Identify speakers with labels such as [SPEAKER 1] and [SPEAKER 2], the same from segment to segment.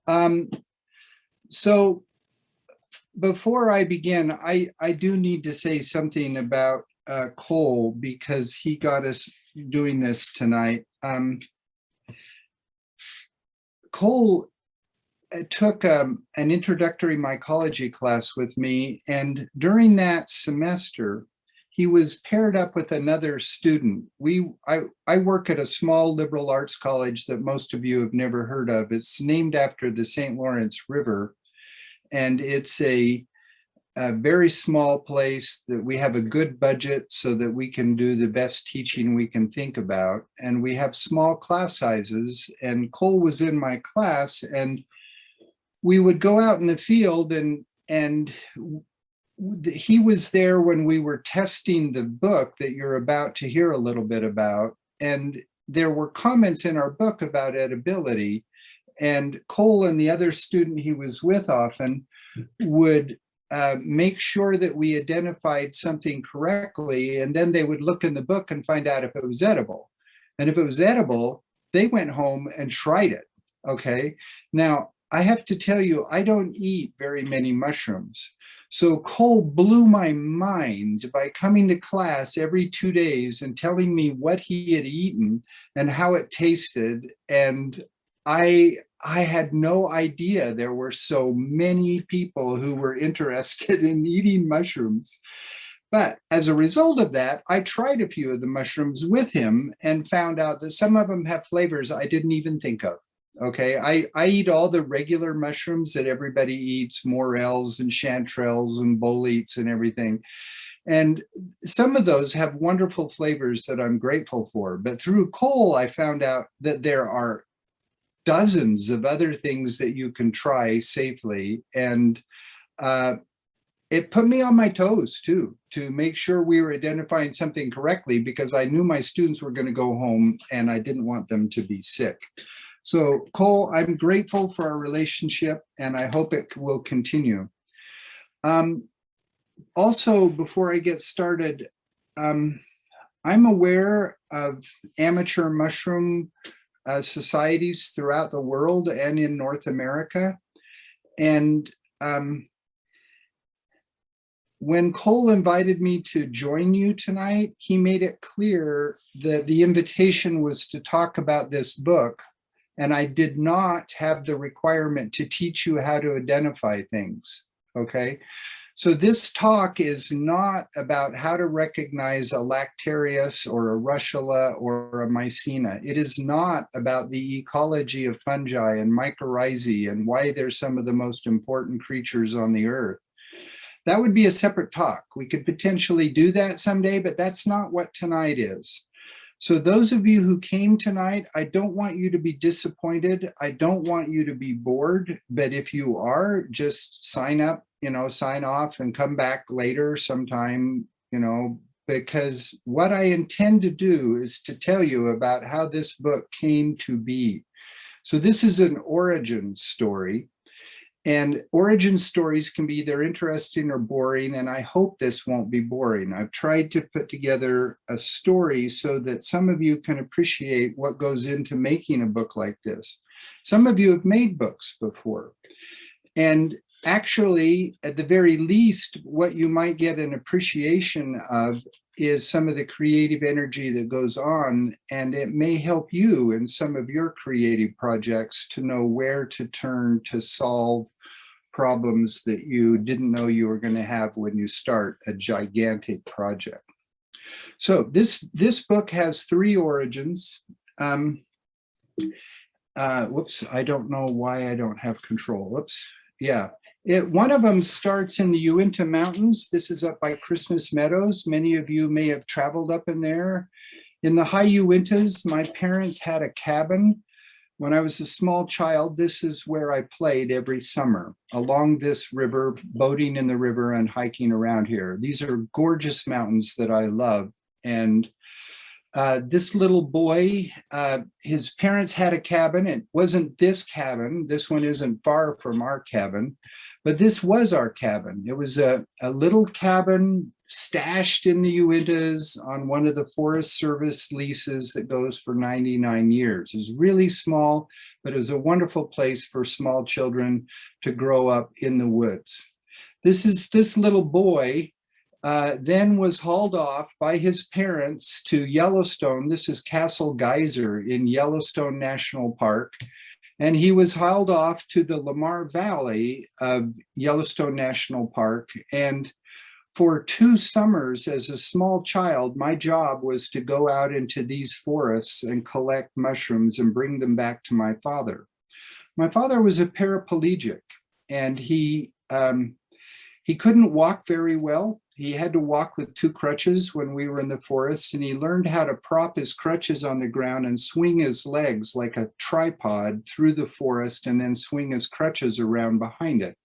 [SPEAKER 1] Um, so before I begin, I do need to say something about Cole because he got us doing this tonight. Cole took an introductory mycology class with me, and during that semester, he was paired up with another student. I work at a small liberal arts college that most of you have never heard of. It's named after the St. Lawrence River, and it's a very small place that we have a good budget so that we can do the best teaching we can think about. And we have small class sizes, and Cole was in my class, and we would go out in the field, and he was there when we were testing the book that you're about to hear a little bit about. And there were comments in our book about edibility. And Cole and the other student he was with often would make sure that we identified something correctly. And then they would look in the book and find out if it was edible. And if it was edible, they went home and tried it. Okay. Now, I have to tell you, I don't eat very many mushrooms. So Cole blew my mind by coming to class every 2 days and telling me what he had eaten and how it tasted. And I had no idea there were so many people who were interested in eating mushrooms. But as a result of that, I tried a few of the mushrooms with him and found out that some of them have flavors I didn't even think of. Okay, I eat all the regular mushrooms that everybody eats, morels and chanterelles and boletes and everything. And some of those have wonderful flavors that I'm grateful for. But through Cole, I found out that there are dozens of other things that you can try safely. And it put me on my toes too, to make sure we were identifying something correctly, because I knew my students were going to go home and I didn't want them to be sick. So Cole, I'm grateful for our relationship, and I hope it will continue. Also, before I get started, I'm aware of amateur mushroom societies throughout the world and in North America. And when Cole invited me to join you tonight, he made it clear that the invitation was to talk about this book. And I did not have the requirement to teach you how to identify things, okay? So this talk is not about how to recognize a Lactarius or a Russula or a Mycena. It is not about the ecology of fungi and mycorrhizae and why they're some of the most important creatures on the earth. That would be a separate talk. We could potentially do that someday, but that's not what tonight is. So those of you who came tonight, I don't want you to be disappointed. I don't want you to be bored, but if you are, just sign up, sign off and come back later sometime, because what I intend to do is to tell you about how this book came to be. So this is an origin story. And origin stories can be either interesting or boring, and I hope this won't be boring. I've tried to put together a story so that some of you can appreciate what goes into making a book like this. Some of you have made books before. And actually, at the very least, what you might get an appreciation of is some of the creative energy that goes on, and it may help you in some of your creative projects to know where to turn to solve problems that you didn't know you were going to have when you start a gigantic project. So this book has 3 origins. Whoops, I don't know why I don't have control. Whoops, yeah. One of them starts in the Uintah Mountains. This is up by Christmas Meadows. Many of you may have traveled up in there. In the high Uintas, my parents had a cabin. When I was a small child, this is where I played every summer, along this river, boating in the river and hiking around here. These are gorgeous mountains that I love. And this little boy, his parents had a cabin. It wasn't this cabin. This one isn't far from our cabin, but this was our cabin. It was a little cabin stashed in the Uintahs on one of the Forest Service leases that goes for 99 years. It's really small, but it was a wonderful place for small children to grow up in the woods. This little boy then was hauled off by his parents to Yellowstone. This is Castle Geyser in Yellowstone National Park. And he was hauled off to the Lamar Valley of Yellowstone National Park. And for 2 summers as a small child, my job was to go out into these forests and collect mushrooms and bring them back to my father. My father was a paraplegic, and he couldn't walk very well. He had to walk with 2 crutches when we were in the forest, and he learned how to prop his crutches on the ground and swing his legs like a tripod through the forest and then swing his crutches around behind it.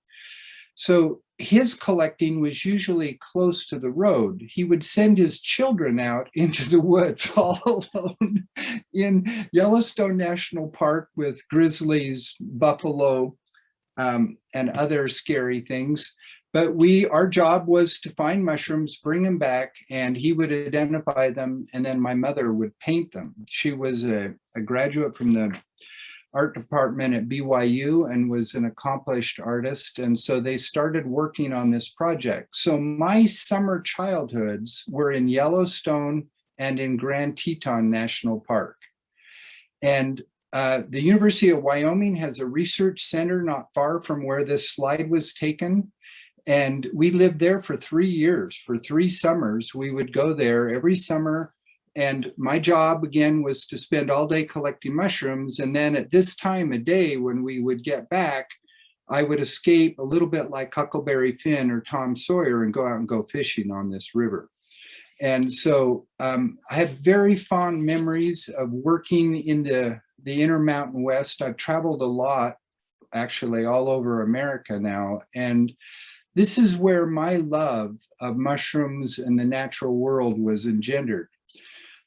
[SPEAKER 1] So his collecting was usually close to the road. He would send his children out into the woods all alone in Yellowstone National Park with grizzlies, buffalo, and other scary things. But our job was to find mushrooms, bring them back, and he would identify them, and then my mother would paint them. She was a graduate from the art department at BYU and was an accomplished artist. And so they started working on this project. So my summer childhoods were in Yellowstone and in Grand Teton National Park. And the University of Wyoming has a research center not far from where this slide was taken. And we lived there for 3 years. For 3 summers, we would go there every summer. And my job, again, was to spend all day collecting mushrooms. And then at this time of day, when we would get back, I would escape a little bit like Huckleberry Finn or Tom Sawyer and go out and go fishing on this river. And so I have very fond memories of working in the Intermountain West. I've traveled a lot, actually, all over America now. And this is where my love of mushrooms and the natural world was engendered.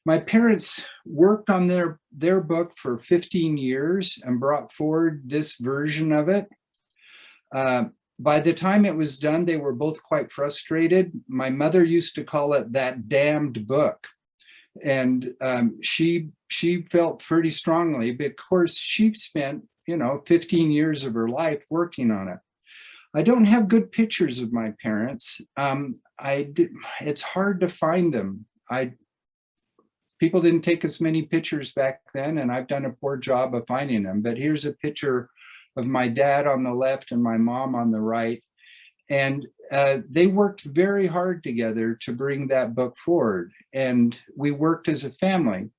[SPEAKER 1] My parents worked on their book for 15 years and brought forward this version of it. By the time it was done, they were both quite frustrated. My mother used to call it that damned book. And she felt pretty strongly, but of course she spent, 15 years of her life working on it. I don't have good pictures of my parents. It's hard to find them. People didn't take as many pictures back then, and I've done a poor job of finding them. But here's a picture of my dad on the left and my mom on the right. And they worked very hard together to bring that book forward. And we worked as a family.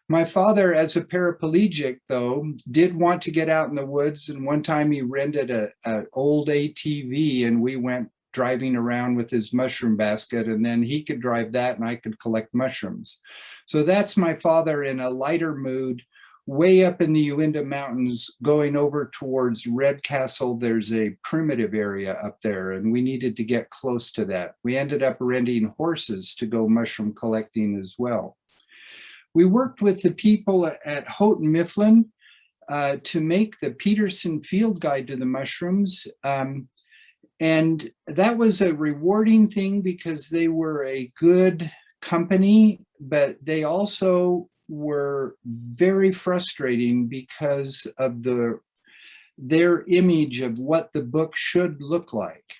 [SPEAKER 1] My father, as a paraplegic, though, did want to get out in the woods. And one time he rented an old ATV, and we went driving around with his mushroom basket. And then he could drive that and I could collect mushrooms. So that's my father in a lighter mood, way up in the Uintah Mountains, going over towards Red Castle. There's a primitive area up there, and we needed to get close to that. We ended up renting horses to go mushroom collecting as well. We worked with the people at Houghton Mifflin to make the Peterson Field Guide to the mushrooms. And that was a rewarding thing because they were a good company, but they also were very frustrating because of their image of what the book should look like,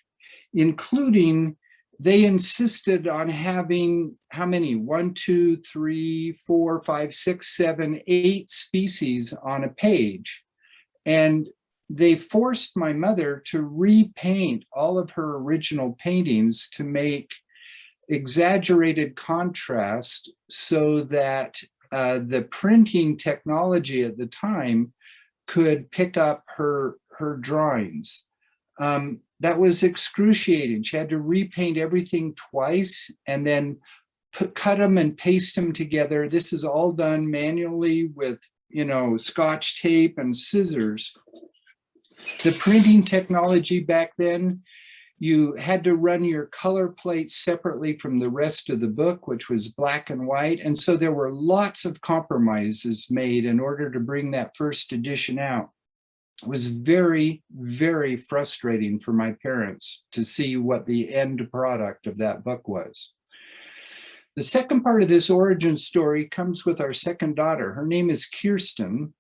[SPEAKER 1] including they insisted on having how many? 1, 2, 3, 4, 5, 6, 7, 8 species on a page. And they forced my mother to repaint all of her original paintings to make exaggerated contrast so that the printing technology at the time could pick up her drawings. That was excruciating. She had to repaint everything twice and then cut them and paste them together. This is all done manually with, Scotch tape and scissors. The printing technology back then, you had to run your color plates separately from the rest of the book, which was black and white. And so there were lots of compromises made in order to bring that first edition out. It was very, very frustrating for my parents to see what the end product of that book was. The second part of this origin story comes with our second daughter. Her name is Kirsten.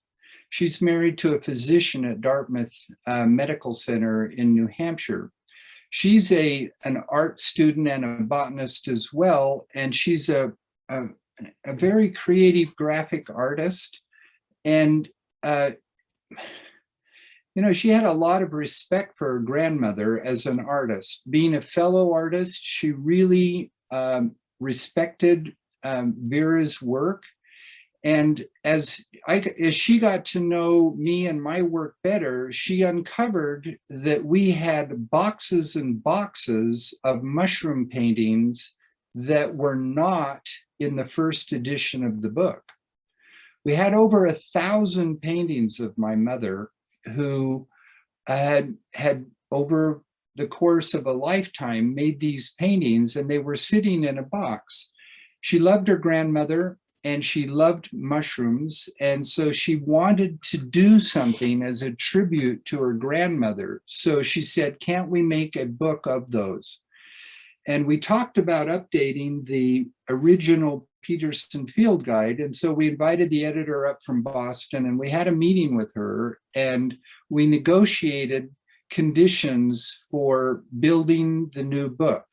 [SPEAKER 1] She's married to a physician at Dartmouth Medical Center in New Hampshire. She's an art student and a botanist as well, and she's a very creative graphic artist. And she had a lot of respect for her grandmother as an artist. Being a fellow artist, she really respected Vera's work. And as she got to know me and my work better, she uncovered that we had boxes and boxes of mushroom paintings that were not in the first edition of the book. We had over 1,000 paintings of my mother, who had over the course of a lifetime made these paintings, and they were sitting in a box. She loved her grandmother and she loved mushrooms, and so she wanted to do something as a tribute to her grandmother. So she said, can't we make a book of those? And we talked about updating the original Peterson Field guide. And so we invited the editor up from Boston, and we had a meeting with her, and we negotiated conditions for building the new book.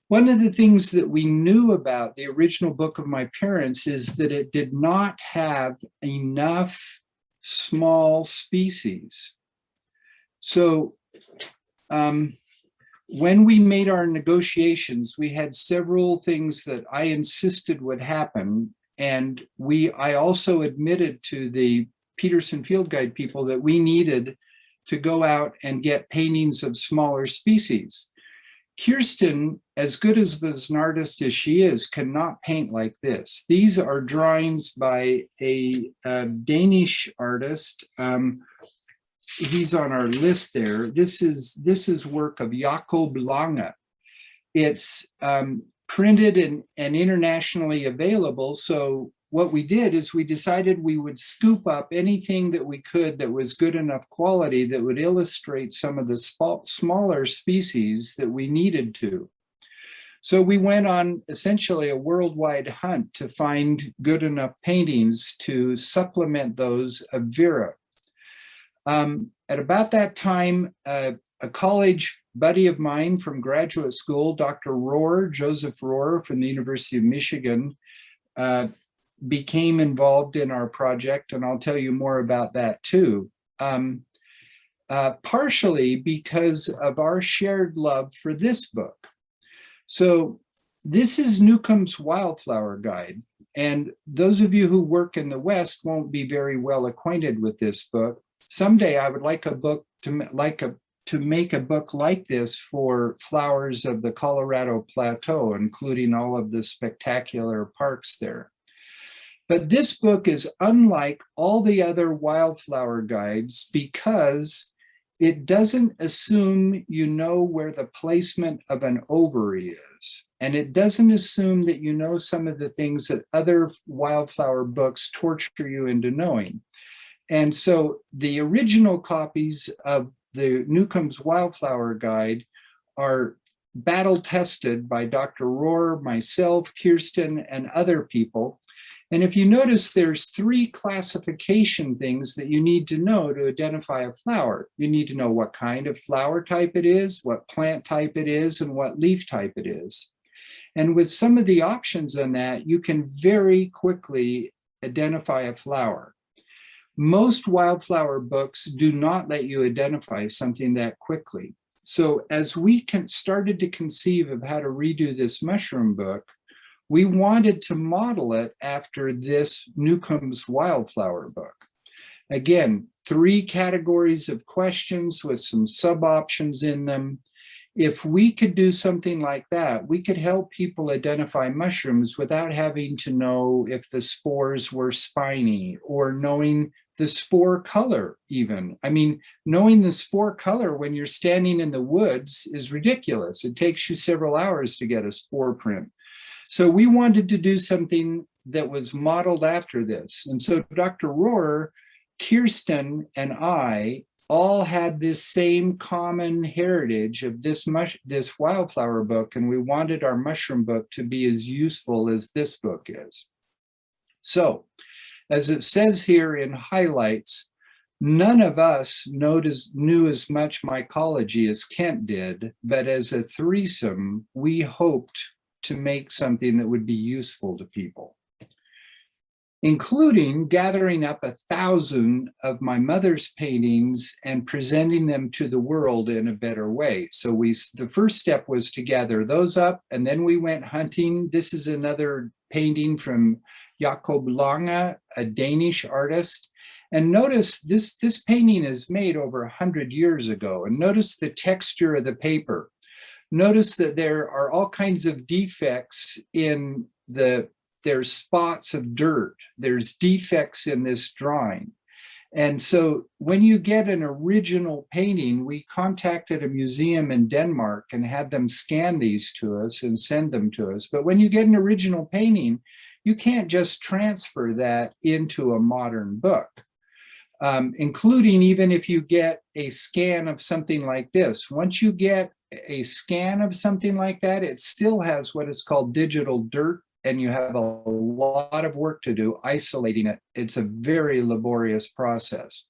[SPEAKER 1] One of the things that we knew about the original book of my parents is that it did not have enough small species. So when we made our negotiations, we had several things that I insisted would happen. And I also admitted to the Peterson Field Guide people that we needed to go out and get paintings of smaller species. Kirsten, as good as an artist as she is, cannot paint like this. These are drawings by a Danish artist. He's on our list there. This is work of Jacob Lange. It's printed and internationally available. So what we did is we decided we would scoop up anything that we could that was good enough quality that would illustrate some of the smaller species that we needed to. So we went on essentially a worldwide hunt to find good enough paintings to supplement those of Vera. At about that time, a college buddy of mine from graduate school, Dr. Rohr, Joseph Rohr from the University of Michigan, became involved in our project, and I'll tell you more about that too. Partially because of our shared love for this book. So this is Newcomb's Wildflower Guide, and those of you who work in the West won't be very well acquainted with this book. Someday I would like to make a book like this for flowers of the Colorado Plateau, including all of the spectacular parks there. But this book is unlike all the other wildflower guides because it doesn't assume you know where the placement of an ovary is. And it doesn't assume that you know some of the things that other wildflower books torture you into knowing. And so the original copies of the Newcomb's Wildflower Guide are battle tested by Dr. Rohr, myself, Kirsten, and other people. And if you notice, there's 3 classification things that you need to know to identify a flower. You need to know what kind of flower type it is, what plant type it is, and what leaf type it is. And with some of the options on that, you can very quickly identify a flower. Most wildflower books do not let you identify something that quickly. So as we started to conceive of how to redo this mushroom book, we wanted to model it after this Newcomb's Wildflower book. Again, 3 categories of questions with some sub-options in them. If we could do something like that, we could help people identify mushrooms without having to know if the spores were spiny or knowing the spore color even. I mean, knowing the spore color when you're standing in the woods is ridiculous. It takes you several hours to get a spore print. So we wanted to do something that was modeled after this. And so Dr. Rohr Kirsten and I all had this same common heritage of this wildflower book, and we wanted our mushroom book to be as useful as this book is. So, as it says here in highlights, none of us knew as much mycology as Kent did, but as a threesome, we hoped to make something that would be useful to people, including gathering up 1,000 of my mother's paintings and presenting them to the world in a better way. So the first step was to gather those up, and then we went hunting. This is another painting from Jacob Lange, a Danish artist. And notice this painting is made over 100 years ago. And notice the texture of the paper. Notice that there are all kinds of defects in there's spots of dirt. There's defects in this drawing. And so when you get an original painting, we contacted a museum in Denmark and had them scan these to us and send them to us. But when you get an original painting, you can't just transfer that into a modern book, including even if you get a scan of something like this. Once you get a scan of something like that, it still has what is called digital dirt, and you have a lot of work to do isolating it. It's a very laborious process.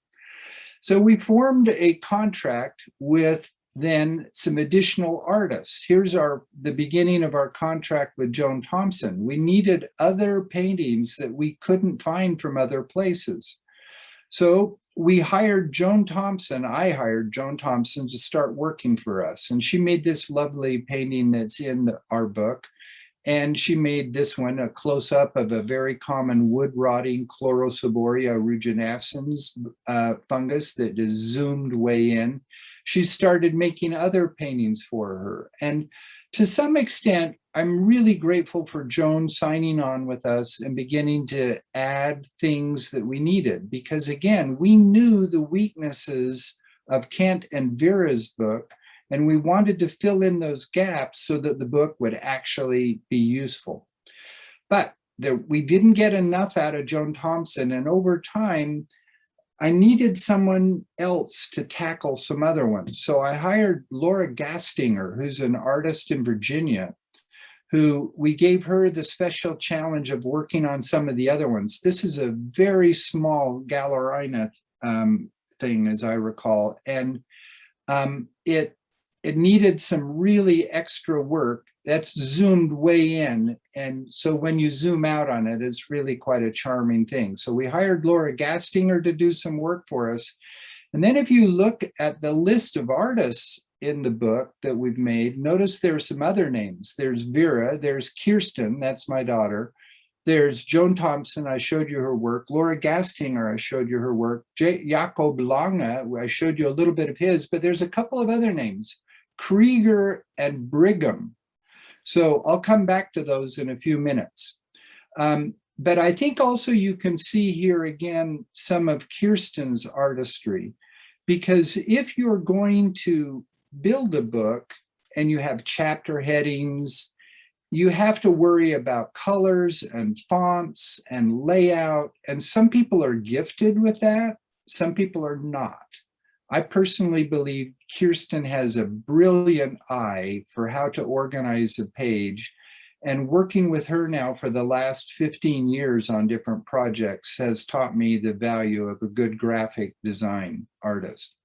[SPEAKER 1] So we formed a contract with then some additional artists. Here's the beginning of our contract with Joan Thompson. We needed other paintings that we couldn't find from other places. So we hired Joan Thompson. I hired Joan Thompson to start working for us. And she made this lovely painting that's in our book. And she made this one, a close-up of a very common wood-rotting Chlorosoboria ruginascens fungus that is zoomed way in. She started making other paintings for her. And to some extent, I'm really grateful for Joan signing on with us and beginning to add things that we needed. Because again, we knew the weaknesses of Kent and Vera's book, and we wanted to fill in those gaps so that the book would actually be useful. But we didn't get enough out of Joan Thompson, and over time, I needed someone else to tackle some other ones. So I hired Laura Gastinger, who's an artist in Virginia, who we gave her the special challenge of working on some of the other ones. This is a very small Gallerina thing, as I recall, and it needed some really extra work. That's zoomed way in. And so when you zoom out on it, it's really quite a charming thing. So we hired Laura Gastinger to do some work for us. And then if you look at the list of artists in the book that we've made, notice there's some other names. There's Vera, there's Kirsten, that's my daughter. There's Joan Thompson, I showed you her work. Laura Gastinger, I showed you her work. Jacob Lange, I showed you a little bit of his, but there's a couple of other names. Krieger and Brigham. So I'll come back to those in a few minutes. But I think also you can see here again some of Kirsten's artistry, because if you're going to build a book and you have chapter headings, you have to worry about colors and fonts and layout. And some people are gifted with that, some people are not. I personally believe Kirsten has a brilliant eye for how to organize a page, and working with her now for the last 15 years on different projects has taught me the value of a good graphic design artist.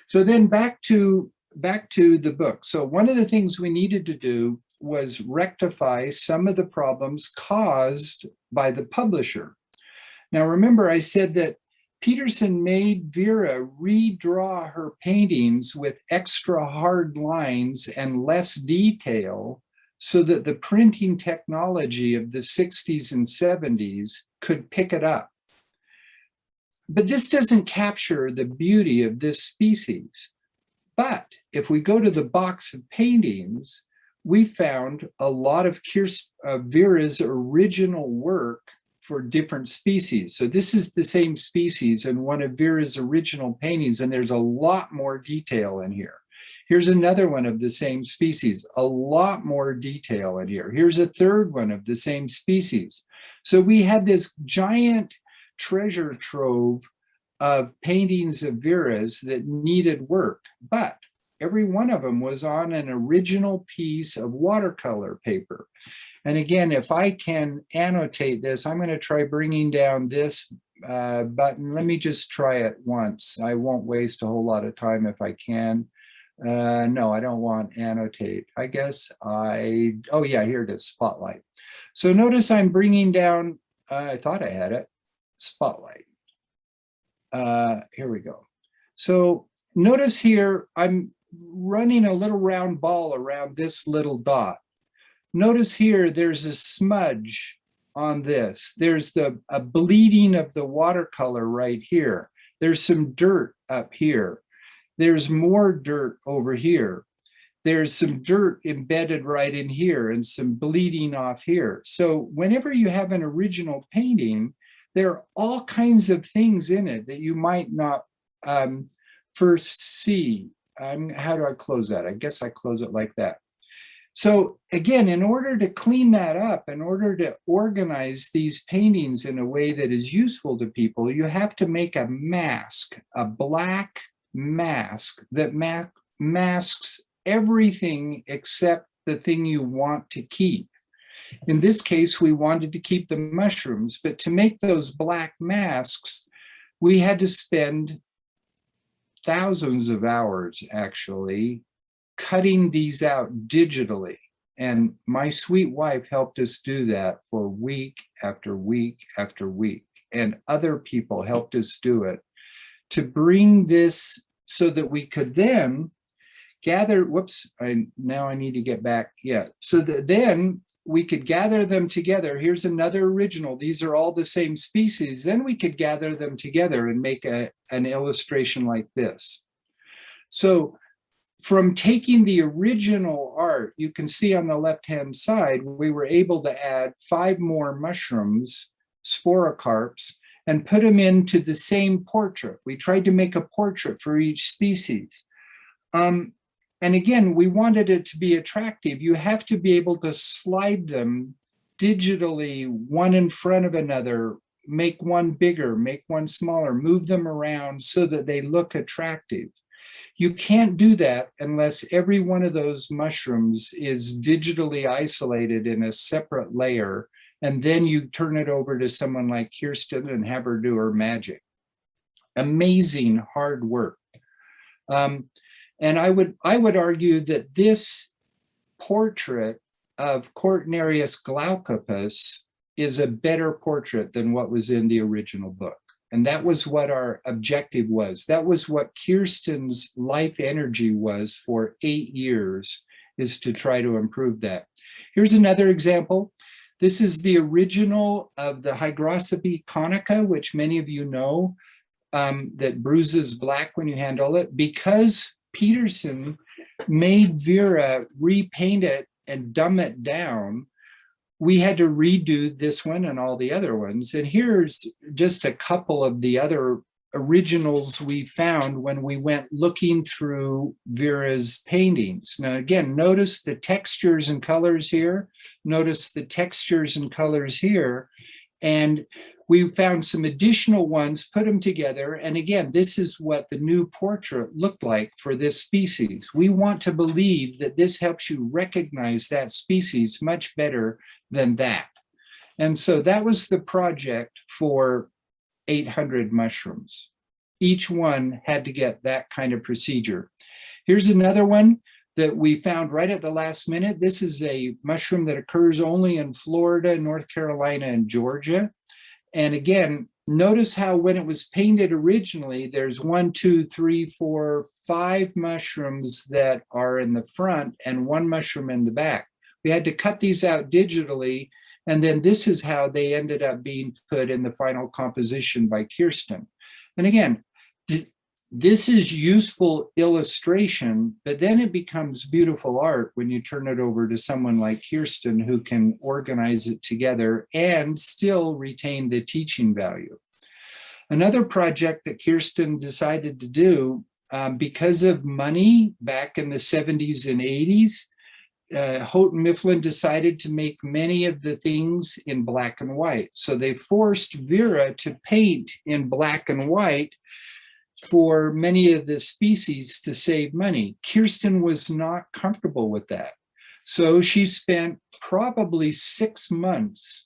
[SPEAKER 1] So then back to the book. So one of the things we needed to do was rectify some of the problems caused by the publisher. Now remember, I said that Peterson made Vera redraw her paintings with extra hard lines and less detail so that the printing technology of the 60s and 70s could pick it up. But this doesn't capture the beauty of this species. But if we go to the box of paintings, we found a lot of Vera's original work for different species. So this is the same species in one of Vera's original paintings, and there's a lot more detail in here. Here's another one of the same species, a lot more detail in here. Here's a third one of the same species. So we had this giant treasure trove of paintings of Vera's that needed work, but every one of them was on an original piece of watercolor paper. And again, if I can annotate this, I'm going to try bringing down this button. Let me just try it once. I won't waste a whole lot of time if I can. No, I don't want annotate. I guess oh yeah, here it is, spotlight. So notice I'm bringing down, I thought I had it, spotlight. Here we go. So notice here, I'm running a little round ball around this little dot. Notice here, there's a smudge on this. There's a bleeding of the watercolor right here. There's some dirt up here. There's more dirt over here. There's some dirt embedded right in here and some bleeding off here. So whenever you have an original painting, there are all kinds of things in it that you might not first see. How do I close that? I guess I close it like that. So again, in order to clean that up, in order to organize these paintings in a way that is useful to people, you have to make a mask, a black mask that masks everything except the thing you want to keep. In this case, we wanted to keep the mushrooms, but to make those black masks, we had to spend thousands of hours actually cutting these out digitally. And my sweet wife helped us do that for week after week after week. And other people helped us do it to bring this so that we could then gather, now I need to get back. Yeah, so that then we could gather them together. Here's another original. These are all the same species. Then we could gather them together and make an illustration like this. So from taking the original art, you can see on the left-hand side, we were able to add 5 more mushrooms, sporocarps, and put them into the same portrait. We tried to make a portrait for each species. And again, we wanted it to be attractive. You have to be able to slide them digitally, one in front of another, make one bigger, make one smaller, move them around so that they look attractive. You can't do that unless every one of those mushrooms is digitally isolated in a separate layer, and then you turn it over to someone like Kirsten and have her do her magic. Amazing hard work. And I would argue that this portrait of Cortinarius glaucopus is a better portrait than what was in the original book. And that was what our objective was. That was what Kirsten's life energy was for 8 years, is to try to improve that. Here's another example. This is the original of the Hygrocepe conica, which many of you know, that bruises black when you handle it. Because Peterson made Vera repaint it and dumb it down, we had to redo this one and all the other ones. And here's just a couple of the other originals we found when we went looking through Vera's paintings. Now, again, notice the textures and colors here. Notice the textures and colors here. And we found some additional ones, put them together. And again, this is what the new portrait looked like for this species. We want to believe that this helps you recognize that species much better than that. And so that was the project for 800 mushrooms. Each one had to get that kind of procedure. Here's another one that we found right at the last minute. This is a mushroom that occurs only in Florida, North Carolina, and Georgia. And again, notice how when it was painted originally, there's 1, 2, 3, 4, 5 mushrooms that are in the front and 1 mushroom in the back. We had to cut these out digitally, and then this is how they ended up being put in the final composition by Kirsten. And again, this is useful illustration, but then it becomes beautiful art when you turn it over to someone like Kirsten, who can organize it together and still retain the teaching value. Another project that Kirsten decided to do, because of money back in the 70s and 80s, Houghton Mifflin decided to make many of the things in black and white. So they forced Vera to paint in black and white for many of the species to save money. Kirsten was not comfortable with that. So she spent probably 6 months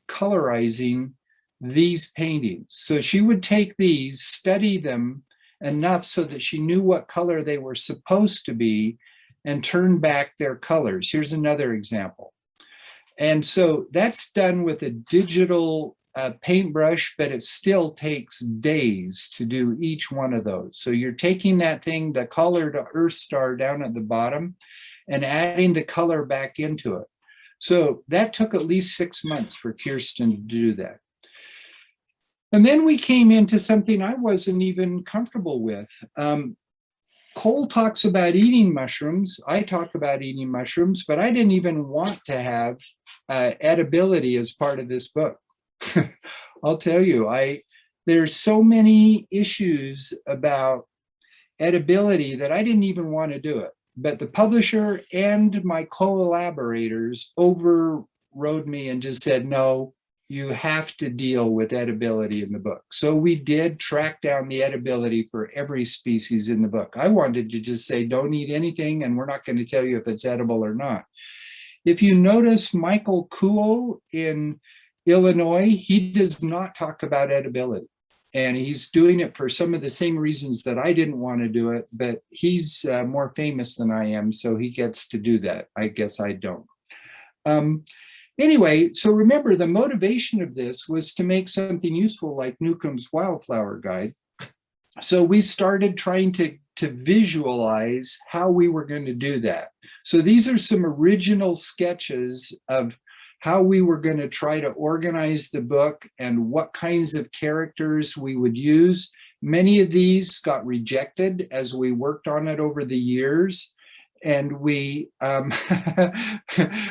[SPEAKER 1] colorizing these paintings. So she would take these, study them enough so that she knew what color they were supposed to be and turn back their colors. Here's another example. And so that's done with a digital paintbrush, but it still takes days to do each one of those. So you're taking that thing, the colored Earth star down at the bottom, and adding the color back into it. So that took at least 6 months for Kirsten to do that. And then we came into something I wasn't even comfortable with. Cole talks about eating mushrooms. I talk about eating mushrooms, but I didn't even want to have edibility as part of this book. I'll tell you, there's so many issues about edibility that I didn't even want to do it. But the publisher and my collaborators overrode me and just said, no, you have to deal with edibility in the book. So we did track down the edibility for every species in the book. I wanted to just say, don't eat anything, and we're not going to tell you if it's edible or not. If you notice Michael Kuo in Illinois, he does not talk about edibility. And he's doing it for some of the same reasons that I didn't want to do it, but he's more famous than I am, so he gets to do that. I guess I don't. Anyway, so remember, the motivation of this was to make something useful like Newcomb's Wildflower Guide. So we started trying to visualize how we were going to do that. So these are some original sketches of how we were going to try to organize the book and what kinds of characters we would use. Many of these got rejected as we worked on it over the years. And we,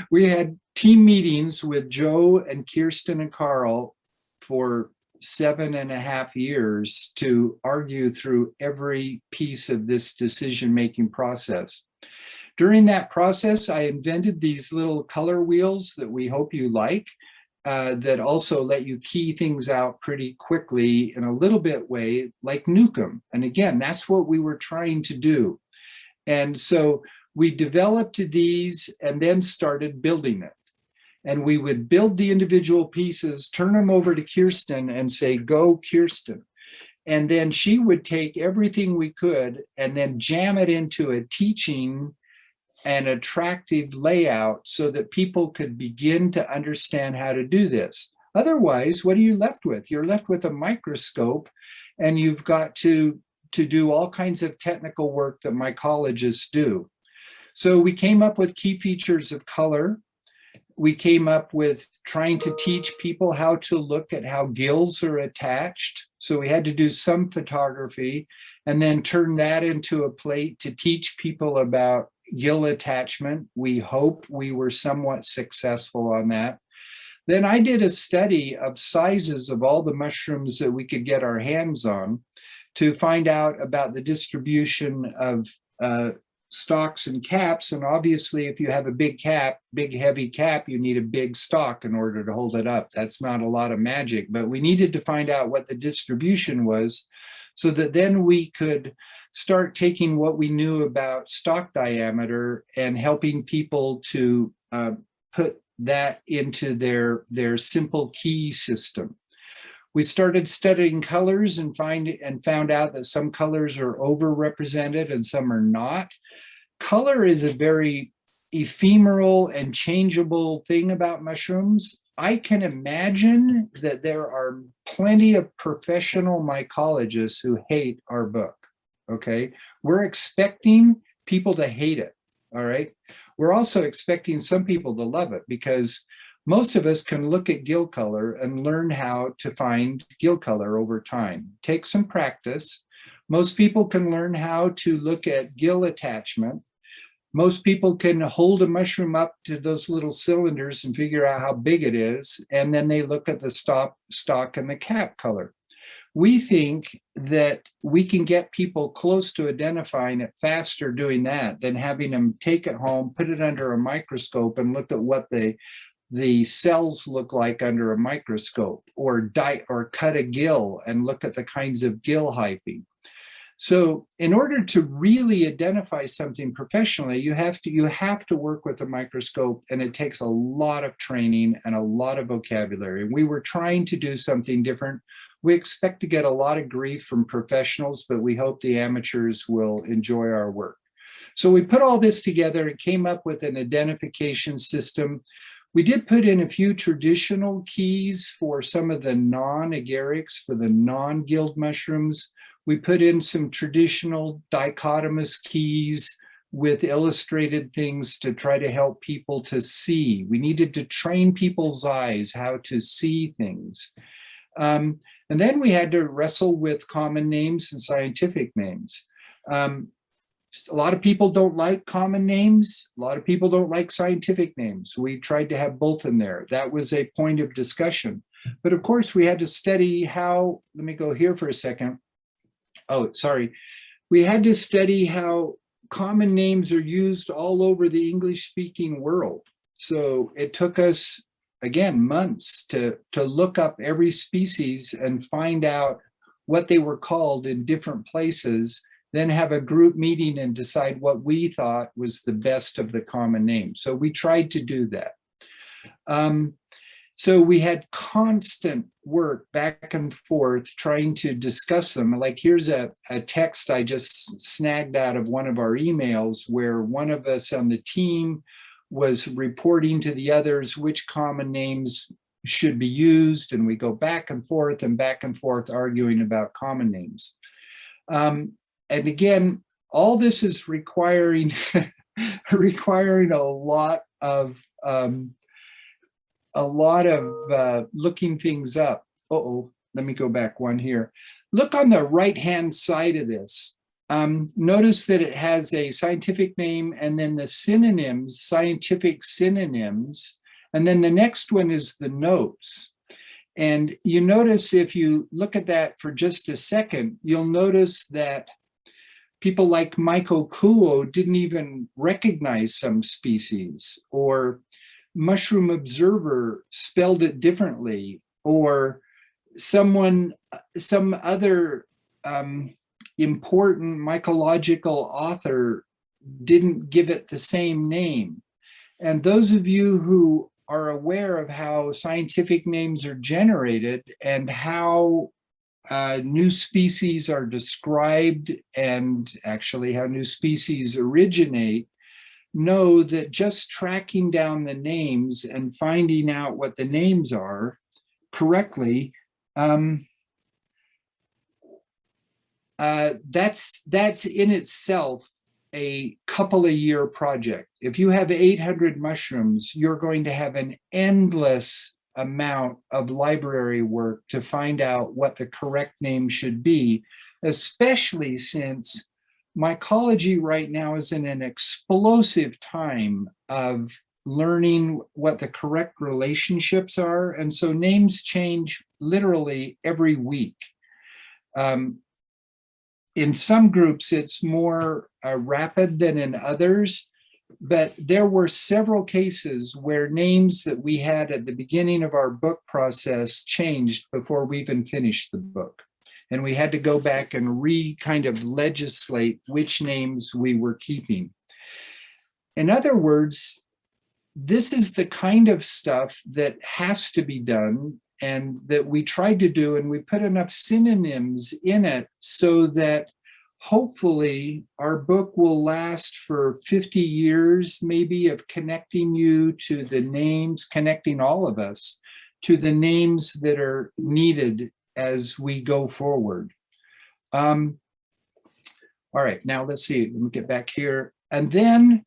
[SPEAKER 1] we had team meetings with Joe and Kirsten and Karl for 7.5 years to argue through every piece of this decision-making process. During that process, I invented these little color wheels that we hope you like, that also let you key things out pretty quickly in a little bit way, like Newcomb. And again, that's what we were trying to do. And so we developed these and then started building it. And we would build the individual pieces, turn them over to Kirsten and say, go Kirsten. And then she would take everything we could and then jam it into a teaching and attractive layout so that people could begin to understand how to do this. Otherwise, what are you left with? You're left with a microscope, and you've got to do all kinds of technical work that mycologists do. So we came up with key features of color. We came up with trying to teach people how to look at how gills are attached. So we had to do some photography and then turn that into a plate to teach people about gill attachment. We hope we were somewhat successful on that. Then I did a study of sizes of all the mushrooms that we could get our hands on to find out about the distribution of stalks and caps. And obviously, if you have a big cap, big heavy cap, you need a big stalk in order to hold it up. That's not a lot of magic, but we needed to find out what the distribution was so that then we could start taking what we knew about stalk diameter and helping people to put that into their simple key system. We started studying colors and found out that some colors are overrepresented and some are not. Color is a very ephemeral and changeable thing about mushrooms. I can imagine that there are plenty of professional mycologists who hate our book, okay? We're expecting people to hate it, all right? We're also expecting some people to love it because most of us can look at gill color and learn how to find gill color over time. Take some practice. Most people can learn how to look at gill attachment. Most people can hold a mushroom up to those little cylinders and figure out how big it is, and then they look at the stalk and the cap color. We think that we can get people close to identifying it faster doing that than having them take it home, put it under a microscope and look at what the cells look like under a microscope, or cut a gill and look at the kinds of gill hyphae. So in order to really identify something professionally, you have to work with a microscope, and it takes a lot of training and a lot of vocabulary. And we were trying to do something different. We expect to get a lot of grief from professionals, but we hope the amateurs will enjoy our work. So we put all this together and came up with an identification system. We did put in a few traditional keys for some of the non-agarics, for the non-guild mushrooms. We put in some traditional dichotomous keys with illustrated things to try to help people to see. We needed to train people's eyes how to see things. And then we had to wrestle with common names and scientific names. A lot of people don't like common names. A lot of people don't like scientific names. We tried to have both in there. That was a point of discussion. But of course, we had to study how, let me go here for a second. Oh, sorry. We had to study how common names are used all over the English-speaking world. So it took us, again, months to look up every species and find out what they were called in different places, then have a group meeting and decide what we thought was the best of the common names. So we tried to do that. So we had constant work back and forth trying to discuss them. Like here's a text I just snagged out of one of our emails where one of us on the team was reporting to the others which common names should be used. And we go back and forth arguing about common names. And again, all this is requiring a lot of looking things up. Let me go back one here. Look on the right-hand side of this. Notice that it has a scientific name and then the synonyms, scientific synonyms, and then the next one is the notes. And you notice if you look at that for just a second, you'll notice that people like Michael Kuo didn't even recognize some species, or Mushroom Observer spelled it differently, or some other important mycological author didn't give it the same name. And those of you who are aware of how scientific names are generated and how new species are described, and actually how new species originate, know that just tracking down the names and finding out what the names are correctly, that's in itself a couple of year project. If you have 800 mushrooms, you're going to have an endless amount of library work to find out what the correct name should be, especially since mycology right now is in an explosive time of learning what the correct relationships are. And so names change literally every week. In some groups, it's more rapid than in others, but there were several cases where names that we had at the beginning of our book process changed before we even finished the book. And we had to go back and kind of legislate which names we were keeping. In other words, this is the kind of stuff that has to be done and that we tried to do, and we put enough synonyms in it so that hopefully our book will last for 50 years, maybe, of connecting you to the names, connecting all of us to the names that are needed as we go forward. All right, now let's see, let me get back here. And then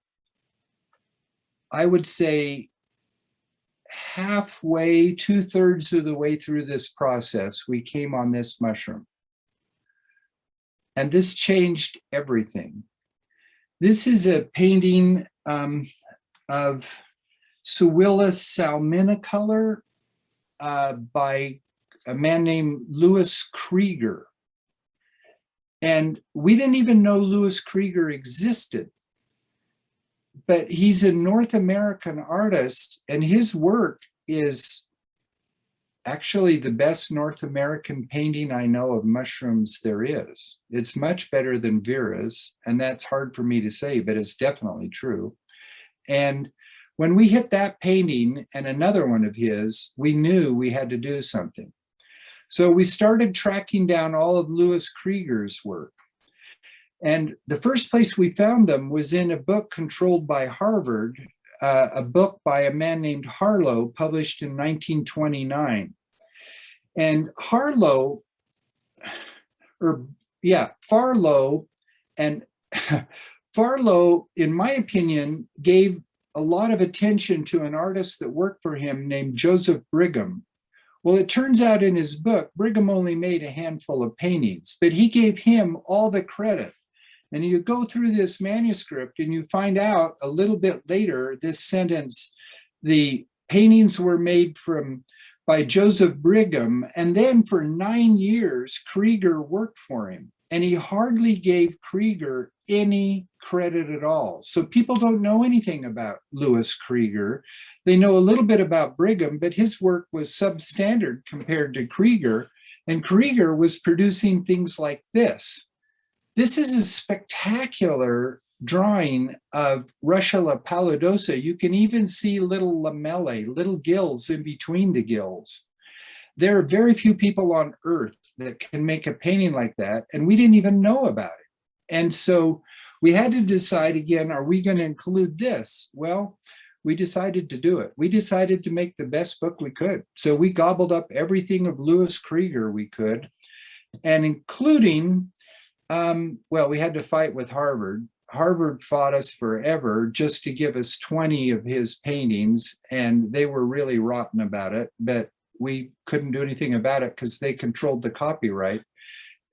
[SPEAKER 1] I would say halfway, 2/3 of the way through this process, we came on this mushroom. And this changed everything. This is a painting of Suillus salminicolor by a man named Louis Krieger. And we didn't even know Louis Krieger existed, but he's a North American artist, and his work is actually the best North American painting I know of mushrooms there is. It's much better than Vera's, and that's hard for me to say, but it's definitely true. And when we hit that painting and another one of his, we knew we had to do something. So we started tracking down all of Louis Krieger's work. And the first place we found them was in a book controlled by Harvard, a book by a man named Harlow, published in 1929. And Farlow, and Farlow, in my opinion, gave a lot of attention to an artist that worked for him named Joseph Brigham. Well, it turns out in his book, Brigham only made a handful of paintings, but he gave him all the credit. And you go through this manuscript and you find out a little bit later, this sentence, the paintings were made by Joseph Brigham, and then for 9 years, Krieger worked for him. And he hardly gave Krieger any credit at all. So people don't know anything about Louis Krieger. They know a little bit about Brigham, but his work was substandard compared to Krieger. And Krieger was producing things like this. This is a spectacular drawing of Russula pallidosa. You can even see little lamellae, little gills in between the gills. There are very few people on Earth that can make a painting like that, and we didn't even know about it. And so we had to decide again, are we going to include this? Well, we decided to do it. We decided to make the best book we could. So we gobbled up everything of Louis Krieger we could, and including, we had to fight with Harvard. Harvard fought us forever just to give us 20 of his paintings, and they were really rotten about it, but we couldn't do anything about it because they controlled the copyright,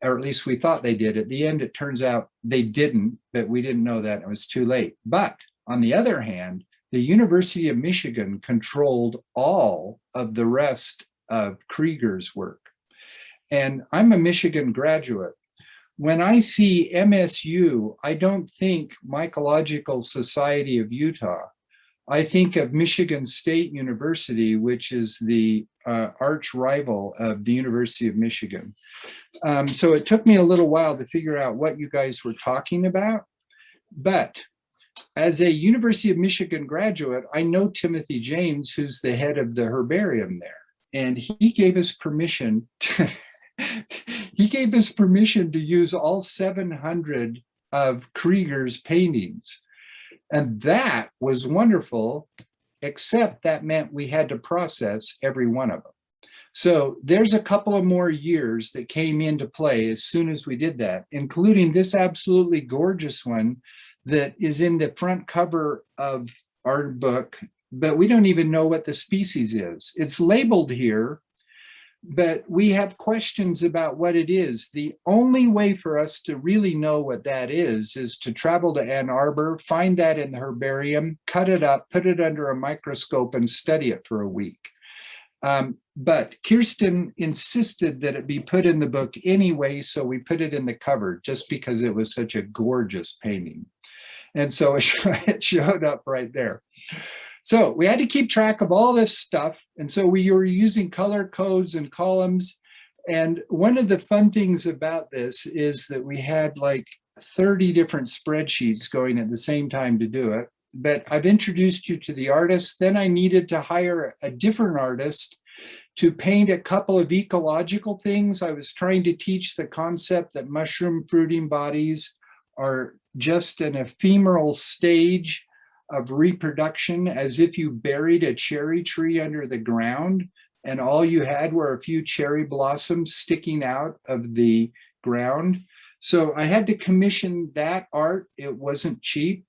[SPEAKER 1] or at least we thought they did. At the end, it turns out they didn't, but we didn't know that. It was too late. But on the other hand, the University of Michigan controlled all of the rest of Krieger's work. And I'm a Michigan graduate. When I see MSU, I don't think Mycological Society of Utah. I think of Michigan State University, which is the arch rival of the University of Michigan. So it took me a little while to figure out what you guys were talking about. But as a University of Michigan graduate, I know Timothy James, who's the head of the herbarium there. And he gave us permission to, use all 700 of Krieger's paintings. And that was wonderful, except that meant we had to process every one of them. So there's a couple of more years that came into play as soon as we did that, including this absolutely gorgeous one that is in the front cover of our book, but we don't even know what the species is. It's labeled here, but we have questions about what it is. The only way for us to really know what that is to travel to Ann Arbor, find that in the herbarium, cut it up, put it under a microscope, and study it for a week. But Kirsten insisted that it be put in the book anyway, so we put it in the cover just because it was such a gorgeous painting. And so it showed up right there. So we had to keep track of all this stuff. And so we were using color codes and columns. And one of the fun things about this is that we had like 30 different spreadsheets going at the same time to do it. But I've introduced you to the artist. Then I needed to hire a different artist to paint a couple of ecological things. I was trying to teach the concept that mushroom fruiting bodies are just an ephemeral stage of reproduction, as if you buried a cherry tree under the ground and all you had were a few cherry blossoms sticking out of the ground. So I had to commission that art. It wasn't cheap.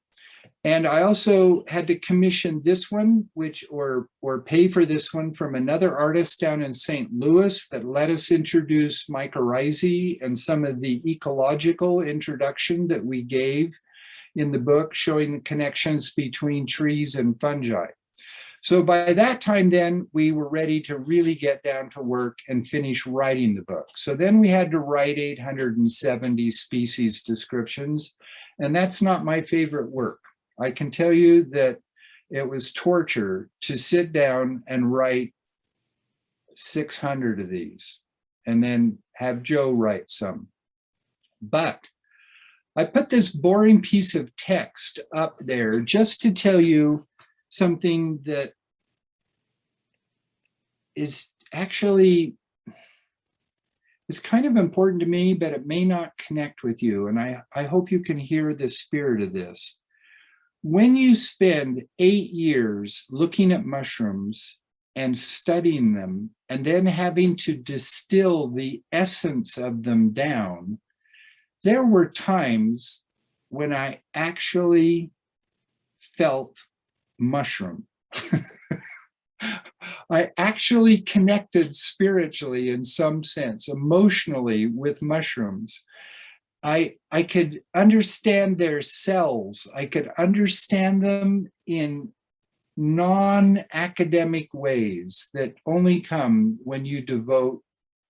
[SPEAKER 1] And I also had to commission this one, or pay for this one from another artist down in St. Louis that let us introduce mycorrhizae and some of the ecological introduction that we gave in the book, showing the connections between trees and fungi. So by that time then, we were ready to really get down to work and finish writing the book. So then we had to write 870 species descriptions, and that's not my favorite work. I can tell you that it was torture to sit down and write 600 of these, and then have Joe write some. But I put this boring piece of text up there just to tell you something that is actually, it's kind of important to me, but it may not connect with you. And I hope you can hear the spirit of this. When you spend 8 years looking at mushrooms and studying them, and then having to distill the essence of them down, there were times when I actually felt mushroom. I actually connected spiritually in some sense, emotionally with mushrooms. I could understand their cells. I could understand them in non-academic ways that only come when you devote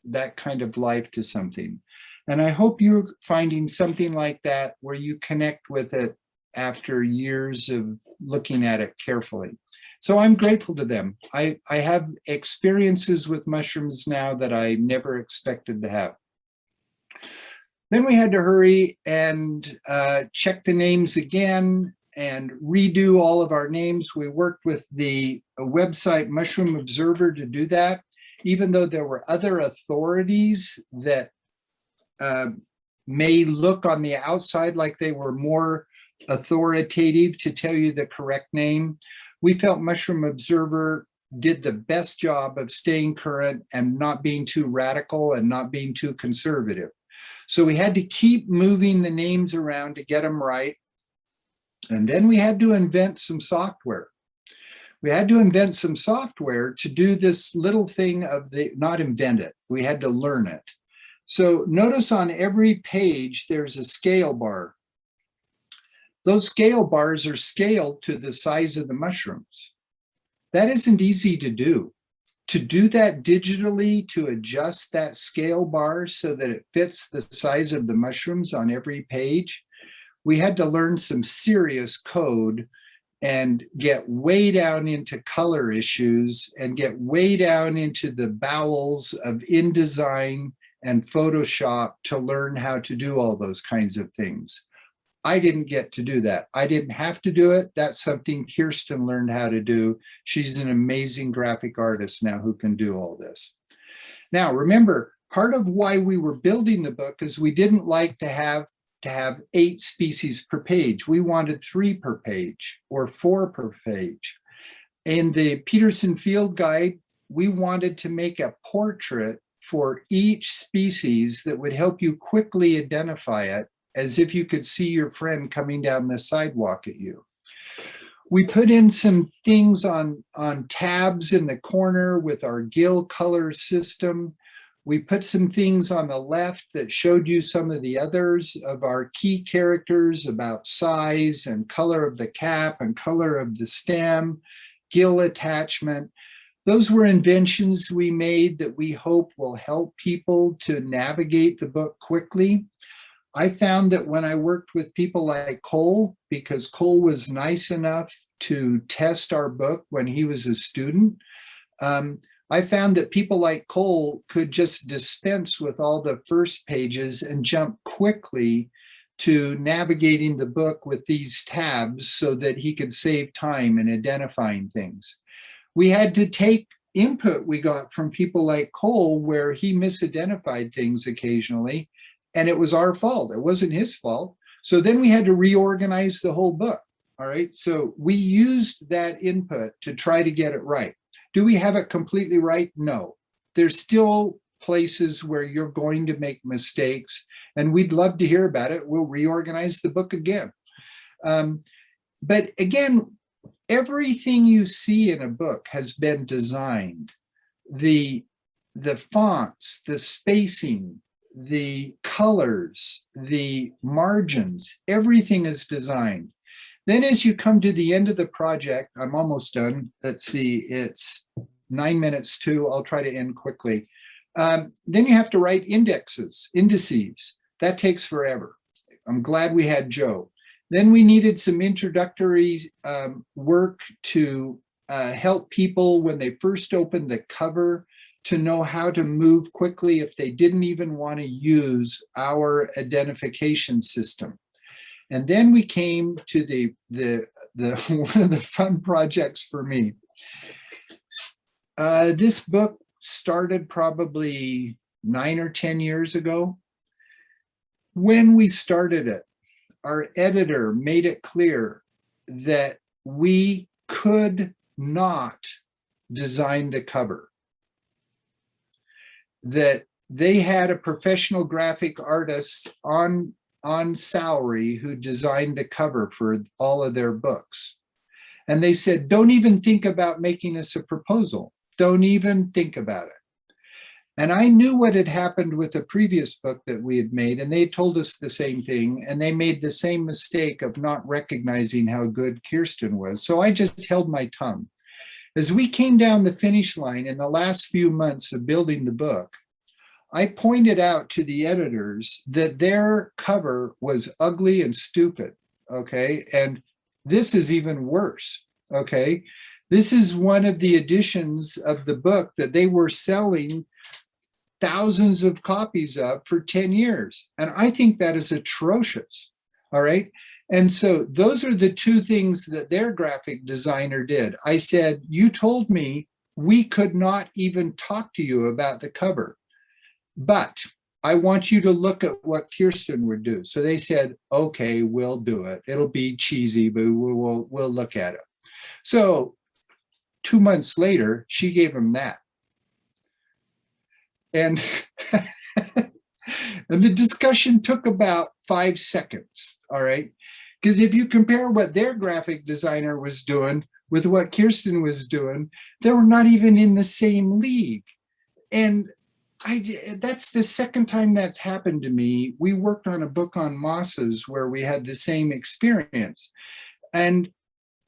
[SPEAKER 1] that kind of life to something. And I hope you're finding something like that where you connect with it after years of looking at it carefully. So I'm grateful to them. I have experiences with mushrooms now that I never expected to have. Then we had to hurry and check the names again and redo all of our names. We worked with the website Mushroom Observer to do that, even though there were other authorities that may look on the outside like they were more authoritative to tell you the correct name. We felt Mushroom Observer did the best job of staying current and not being too radical and not being too conservative. So we had to keep moving the names around to get them right. And then we had to invent some software. We had to invent some software to do this little thing of not invent it, we had to learn it. So notice on every page, there's a scale bar. Those scale bars are scaled to the size of the mushrooms. That isn't easy to do. To do that digitally, to adjust that scale bar so that it fits the size of the mushrooms on every page, we had to learn some serious code and get way down into color issues and get way down into the bowels of InDesign and Photoshop to learn how to do all those kinds of things. I didn't get to do that. I didn't have to do it. That's something Kirsten learned how to do. She's an amazing graphic artist now who can do all this. Now, remember, part of why we were building the book is we didn't like to have 8 species per page. We wanted 3 per page or 4 per page. In the Peterson Field Guide, we wanted to make a portrait for each species that would help you quickly identify it, as if you could see your friend coming down the sidewalk at you. We put in some things on tabs in the corner with our gill color system. We put some things on the left that showed you some of the others of our key characters about size and color of the cap and color of the stem, gill attachment. Those were inventions we made that we hope will help people to navigate the book quickly. I found that when I worked with people like Cole, because Cole was nice enough to test our book when he was a student, I found that people like Cole could just dispense with all the first pages and jump quickly to navigating the book with these tabs so that he could save time in identifying things. We had to take input we got from people like Cole where he misidentified things occasionally, and it was our fault. It wasn't his fault. So then we had to reorganize the whole book. All right. So we used that input to try to get it right. Do we have it completely right? No. There's still places where you're going to make mistakes, and we'd love to hear about it. We'll reorganize the book again. But again, everything you see in a book has been designed. The fonts, the spacing, the colors, the margins, everything is designed. Then as you come to the end of the project, I'm almost done. Let's see, it's 9 minutes to, I'll try to end quickly. Then you have to write indices. That takes forever. I'm glad we had Joe. Then we needed some introductory work to help people when they first opened the cover to know how to move quickly if they didn't even want to use our identification system. And then we came to the one of the fun projects for me. This book started probably 9 or 10 years ago. When we started it, our editor made it clear that we could not design the cover, that they had a professional graphic artist on salary who designed the cover for all of their books. And they said, don't even think about making us a proposal. Don't even think about it. And I knew what had happened with a previous book that we had made, and they told us the same thing, and they made the same mistake of not recognizing how good Kirsten was. So I just held my tongue. As we came down the finish line in the last few months of building the book, I pointed out to the editors that their cover was ugly and stupid, okay? And this is even worse, okay? This is one of the editions of the book that they were selling thousands of copies of for 10 years. And I think that is atrocious, all right? And so those are the two things that their graphic designer did. I said, you told me we could not even talk to you about the cover, but I want you to look at what Kirsten would do. So they said, okay, we'll do it. It'll be cheesy, but we'll look at it. So 2 months later, she gave him that. And, and the discussion took about 5 seconds, all right? Because if you compare what their graphic designer was doing with what Kirsten was doing, they were not even in the same league. And that's the second time that's happened to me. We worked on a book on mosses where we had the same experience. And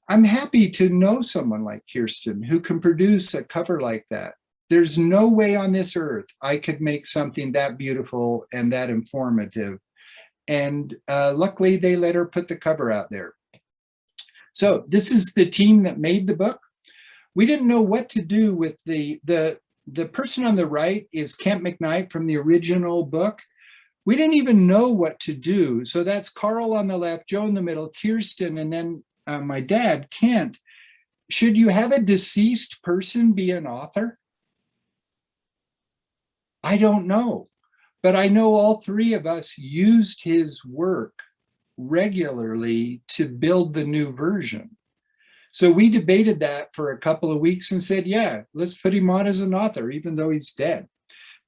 [SPEAKER 1] I'm happy to know someone like Kirsten who can produce a cover like that. There's no way on this earth I could make something that beautiful and that informative. And luckily they let her put the cover out there. So this is the team that made the book. We didn't know what to do with the person on the right is Karl McKnight from the original book. We didn't even know what to do. So that's Karl on the left, Joe in the middle, Kirsten, and then my dad, Kent. Should you have a deceased person be an author? I don't know, but I know all three of us used his work regularly to build the new version. So we debated that for a couple of weeks and said, yeah, let's put him on as an author, even though he's dead.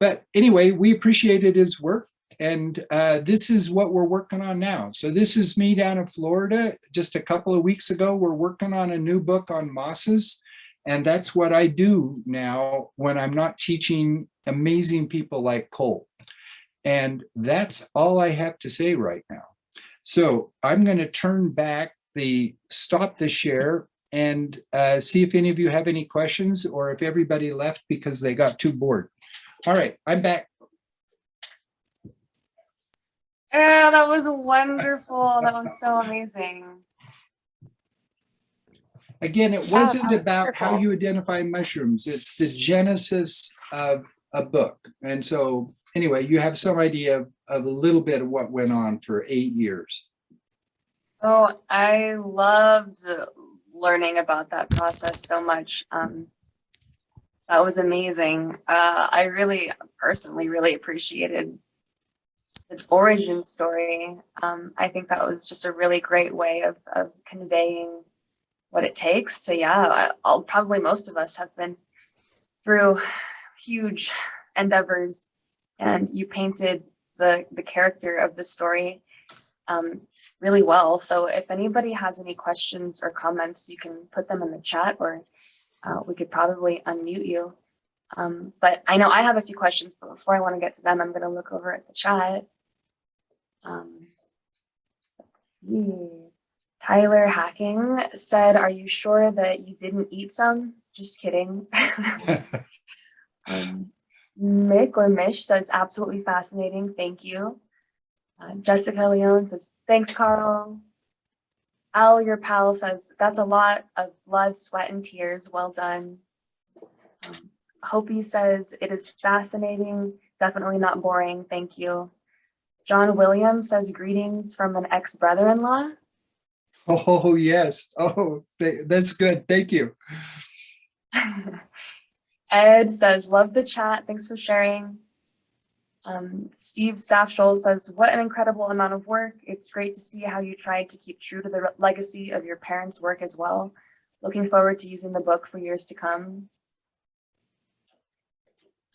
[SPEAKER 1] But anyway, we appreciated his work. And this is what we're working on now. So this is me down in Florida. Just a couple of weeks ago, we're working on a new book on mosses. And that's what I do now when I'm not teaching amazing people like Cole. And that's all I have to say right now. So I'm going to turn back stop the share and see if any of you have any questions or if everybody left because they got too bored. All right, I'm back.
[SPEAKER 2] Yeah, that was wonderful. That was so amazing.
[SPEAKER 1] Again, it wasn't about
[SPEAKER 2] wonderful.
[SPEAKER 1] how you identify mushrooms. It's the genesis of a book. And so anyway, you have some idea of a little bit of what went on for 8 years.
[SPEAKER 2] Oh, I loved learning about that process so much. That was amazing. I really personally really appreciated the origin story. I think that was just a really great way of conveying what it takes to, probably most of us have been through huge endeavors, and you painted the character of the story really well. So if anybody has any questions or comments, you can put them in the chat, or we could probably unmute you. But I know I have a few questions, but before I want to get to them, I'm going to look over at the chat. Tyler Hacking said, "Are you sure that you didn't eat some?" Just kidding. Mick or Mish says, "Absolutely fascinating. Thank you." Jessica Leone says, "Thanks, Karl." Al, your pal, says, "That's a lot of blood, sweat, and tears. Well done." Hopi says, it is fascinating, definitely not boring, thank you. John Williams says, greetings from an ex-brother-in-law.
[SPEAKER 1] Oh, yes. Oh, that's good. Thank you.
[SPEAKER 2] Ed says, love the chat, thanks for sharing. Steve Staffshold says, what an incredible amount of work. It's great to see how you tried to keep true to the legacy of your parents' work as well. Looking forward to using the book for years to come.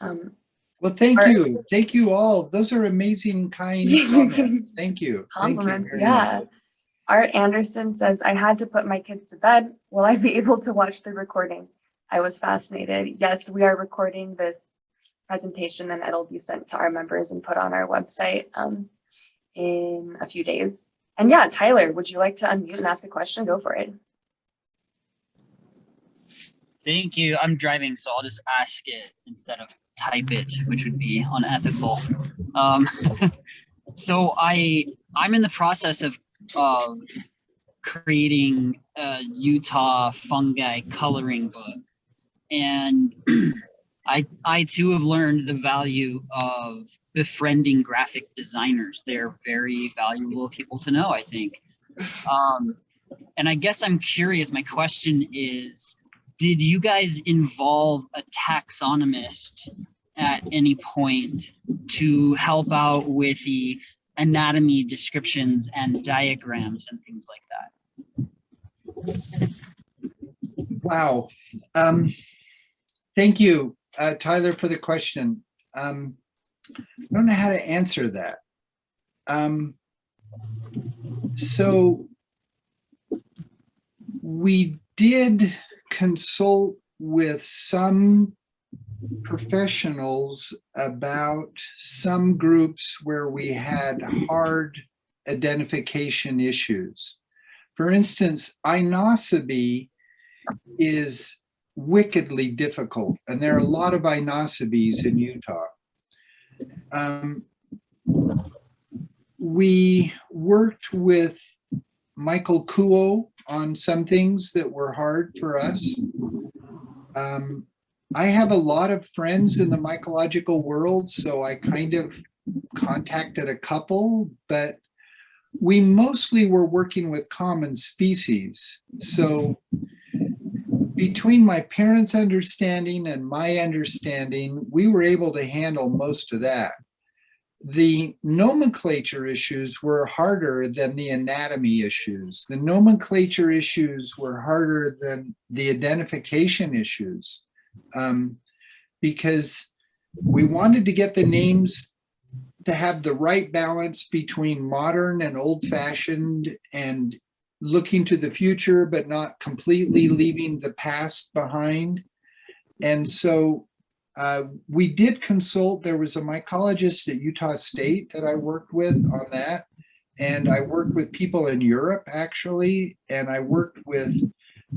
[SPEAKER 1] Well, thank you. Thank you all. Those are amazing, kind comments. Thank you.
[SPEAKER 2] Compliments,
[SPEAKER 1] Thank you very
[SPEAKER 2] yeah.
[SPEAKER 1] much.
[SPEAKER 2] Art Anderson says, I had to put my kids to bed. Will I be able to watch the recording? I was fascinated. Yes, we are recording this presentation and it'll be sent to our members and put on our website in a few days. And yeah, Tyler, would you like to unmute and ask a question? Go for it.
[SPEAKER 3] Thank you. I'm driving, so I'll just ask it instead of type it, which would be unethical. So I'm in the process of creating a Utah fungi coloring book, and I too have learned the value of befriending graphic designers. They're very valuable people to know, I think. And I guess I'm curious. My question is, did you guys involve a taxonomist at any point to help out with the anatomy descriptions and diagrams and things like that?
[SPEAKER 1] Wow. Thank you, Tyler, for the question. I don't know how to answer that. So we did consult with some professionals about some groups where we had hard identification issues. For instance, Inocebi is wickedly difficult, and there are a lot of Inocebes in Utah. We worked with Michael Kuo on some things that were hard for us. I have a lot of friends in the mycological world, so I kind of contacted a couple, but we mostly were working with common species. So between my parents' understanding and my understanding, we were able to handle most of that. The nomenclature issues were harder than the anatomy issues. The nomenclature issues were harder than the identification issues, because we wanted to get the names to have the right balance between modern and old-fashioned and looking to the future, but not completely leaving the past behind. And so we did consult. There was a mycologist at Utah State that I worked with on that. And I worked with people in Europe, actually. And I worked with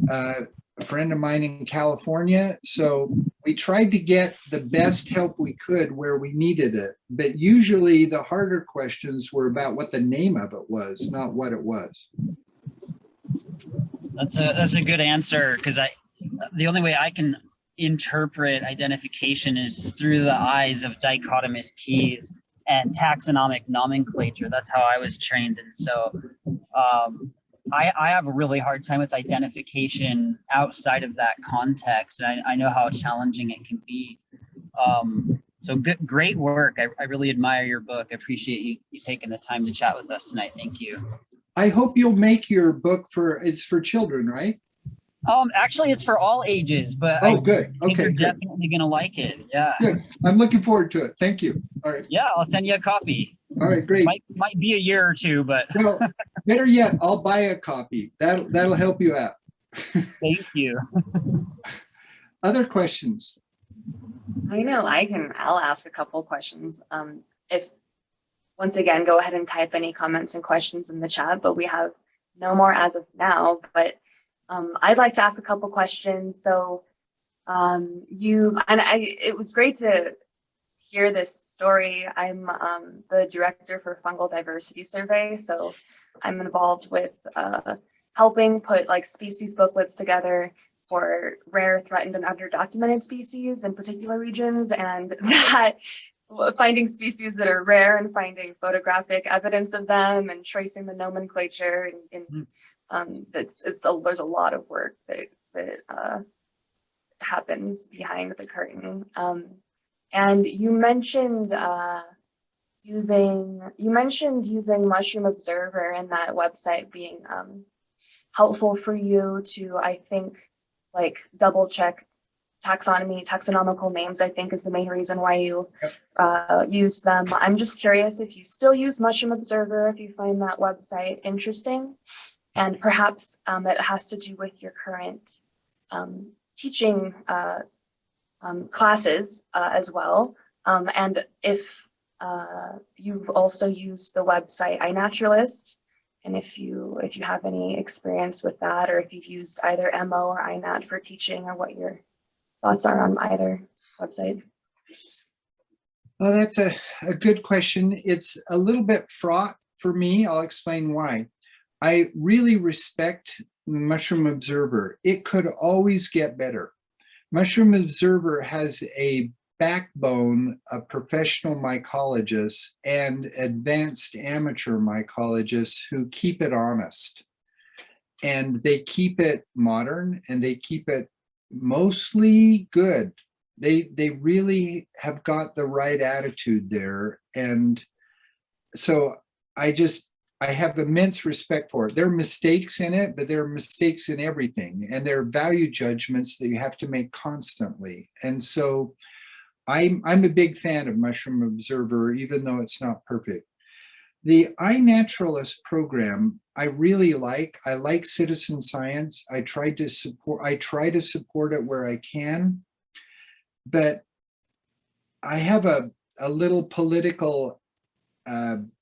[SPEAKER 1] a friend of mine in California. So we tried to get the best help we could where we needed it. But usually the harder questions were about what the name of it was, not what it was.
[SPEAKER 3] That's a good answer, because the only way I can interpret identification is through the eyes of dichotomous keys and taxonomic nomenclature. That's how I was trained. And so I have a really hard time with identification outside of that context. And I know how challenging it can be. So great work. I really admire your book. I appreciate you taking the time to chat with us tonight. Thank you.
[SPEAKER 1] I hope you'll make your book it's for children, right?
[SPEAKER 3] Actually, it's for all ages, but
[SPEAKER 1] good.
[SPEAKER 3] I think you're definitely gonna like it. Yeah.
[SPEAKER 1] Good. I'm looking forward to it. Thank you. All right.
[SPEAKER 3] Yeah, I'll send you a copy.
[SPEAKER 1] All right, great.
[SPEAKER 3] Might be a year or two, but
[SPEAKER 1] well, better yet, I'll buy a copy. That'll help you out.
[SPEAKER 3] Thank you.
[SPEAKER 1] Other questions?
[SPEAKER 2] I know I'll ask a couple questions. If once again, go ahead and type any comments and questions in the chat, but we have no more as of now. But I'd like to ask a couple questions. So it was great to hear this story. I'm the director for Fungal Diversity Survey. So I'm involved with helping put like species booklets together for rare, threatened, and underdocumented species in particular regions, and that finding species that are rare and finding photographic evidence of them and tracing the nomenclature there's a lot of work that happens behind the curtain. And you mentioned using Mushroom Observer and that website being helpful for you to, I think, like double check taxonomical names, I think is the main reason why you use them. I'm just curious if you still use Mushroom Observer, if you find that website interesting, and perhaps it has to do with your current teaching classes as well. And if you've also used the website iNaturalist, and if you have any experience with that, or if you've used either MO or iNat for teaching, or what your thoughts are on either website.
[SPEAKER 1] Well, that's a good question. It's a little bit fraught for me. I'll explain why. I really respect Mushroom Observer. It could always get better. Mushroom Observer has a backbone of professional mycologists and advanced amateur mycologists who keep it honest. And they keep it modern, and they keep it mostly good. They really have got the right attitude there. And so I have immense respect for it. There are mistakes in it, but there are mistakes in everything. And there are value judgments that you have to make constantly. And so I'm a big fan of Mushroom Observer, even though it's not perfect. The iNaturalist program, I really like. I like citizen science. I try to support it where I can, but I have a little political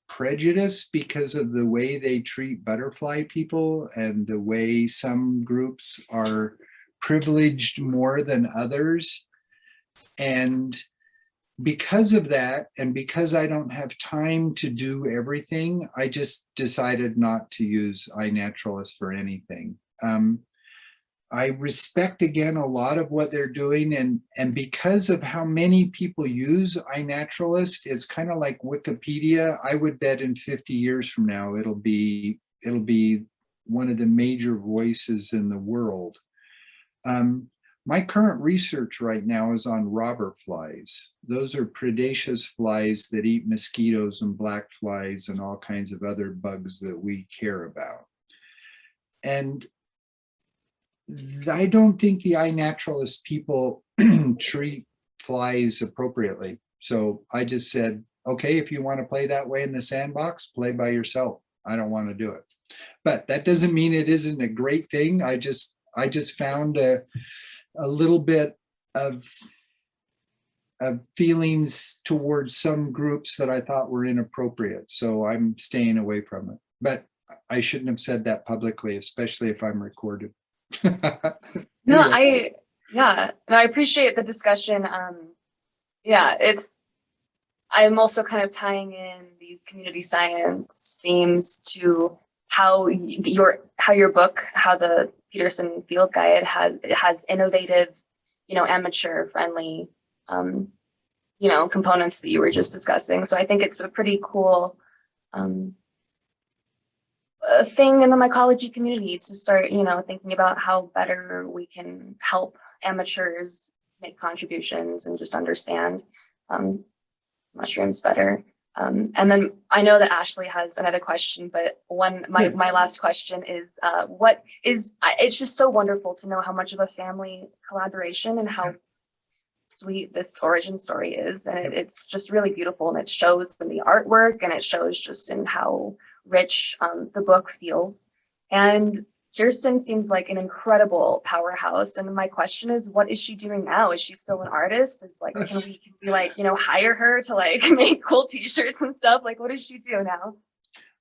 [SPEAKER 1] prejudice because of the way they treat butterfly people and the way some groups are privileged more than others. And because of that, and because I don't have time to do everything, I just decided not to use iNaturalist for anything. I respect, again, a lot of what they're doing, and because of how many people use iNaturalist, it's kind of like Wikipedia. I would bet in 50 years from now, it'll be one of the major voices in the world. My current research right now is on robber flies. Those are predaceous flies that eat mosquitoes and black flies and all kinds of other bugs that we care about. And I don't think the iNaturalist people treat flies appropriately. So I just said, okay, if you want to play that way in the sandbox, play by yourself. I don't want to do it. But that doesn't mean it isn't a great thing. I just found a little bit of feelings towards some groups that I thought were inappropriate. So I'm staying away from it. But I shouldn't have said that publicly, especially if I'm recorded.
[SPEAKER 2] No, I appreciate the discussion. I'm also kind of tying in these community science themes to how your book, how the Peterson Field Guide has innovative, amateur friendly, components that you were just discussing. So I think it's a pretty cool thing in the mycology community to start, thinking about how better we can help amateurs make contributions and just understand mushrooms better. And then I know that Ashley has another question, but my last question is, it's just so wonderful to know how much of a family collaboration and how sweet this origin story is. And it's just really beautiful, and it shows in the artwork, and it shows just in how rich the book feels. And Kirsten seems like an incredible powerhouse. And my question is, what is she doing now? Is she still an artist? Can we hire her to make cool t-shirts and stuff? What does she do now?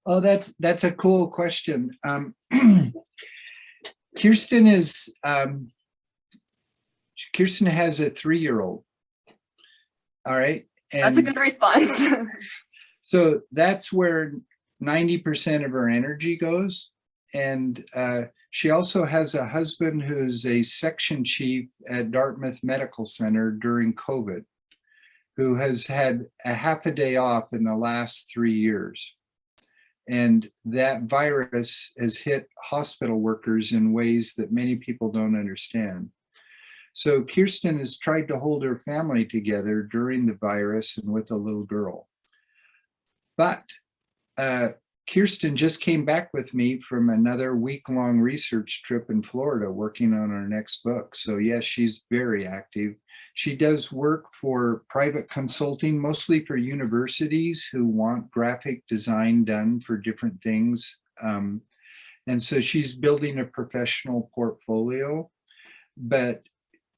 [SPEAKER 1] Oh, that's a cool question. Kirsten has a 3-year-old. All right. And
[SPEAKER 2] that's a good response.
[SPEAKER 1] So that's where 90% of her energy goes. And she also has a husband who's a section chief at Dartmouth Medical Center during COVID, who has had a half a day off in the last 3 years. And that virus has hit hospital workers in ways that many people don't understand. So Kirsten has tried to hold her family together during the virus and with a little girl. But Kirsten just came back with me from another week-long research trip in Florida working on our next book. So yes, she's very active. She does work for private consulting, mostly for universities who want graphic design done for different things. And so she's building a professional portfolio, but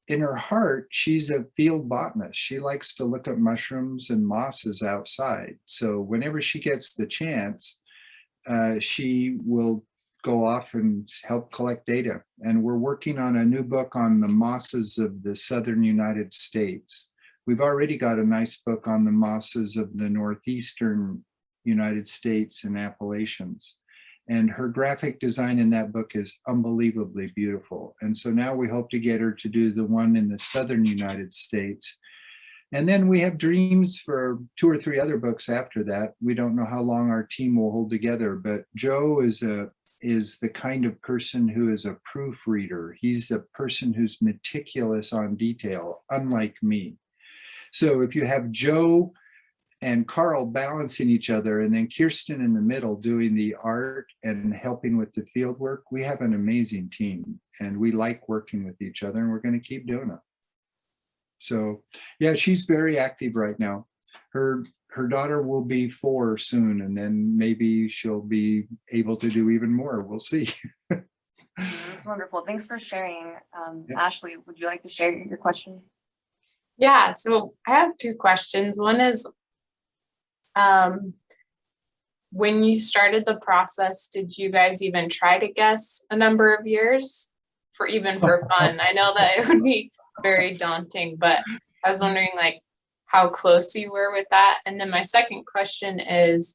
[SPEAKER 1] in her heart, she's a field botanist. She likes to look at mushrooms and mosses outside. So whenever she gets the chance, she will go off and help collect data. And we're working on a new book on the mosses of the southern United States. We've already got a nice book on the mosses of the northeastern United States and Appalachians. And her graphic design in that book is unbelievably beautiful. And so now we hope to get her to do the one in the southern United States. And then we have dreams for 2 or 3 other books after that. We don't know how long our team will hold together, but Joe is the kind of person who is a proofreader. He's a person who's meticulous on detail, unlike me. So if you have Joe and Karl balancing each other, and then Kirsten in the middle doing the art and helping with the field work, we have an amazing team, and we like working with each other, and we're going to keep doing it. So yeah, she's very active right now. Her daughter will be 4 soon, and then maybe she'll be able to do even more. We'll see.
[SPEAKER 2] That's wonderful. Thanks for sharing.
[SPEAKER 1] Yeah.
[SPEAKER 2] Ashley, would you like to share your question?
[SPEAKER 4] Yeah, so I have 2 questions. One is, when you started the process, did you guys even try to guess a number of years for fun? I know that it would be very daunting, but I was wondering like how close you were with that. And then my second question is,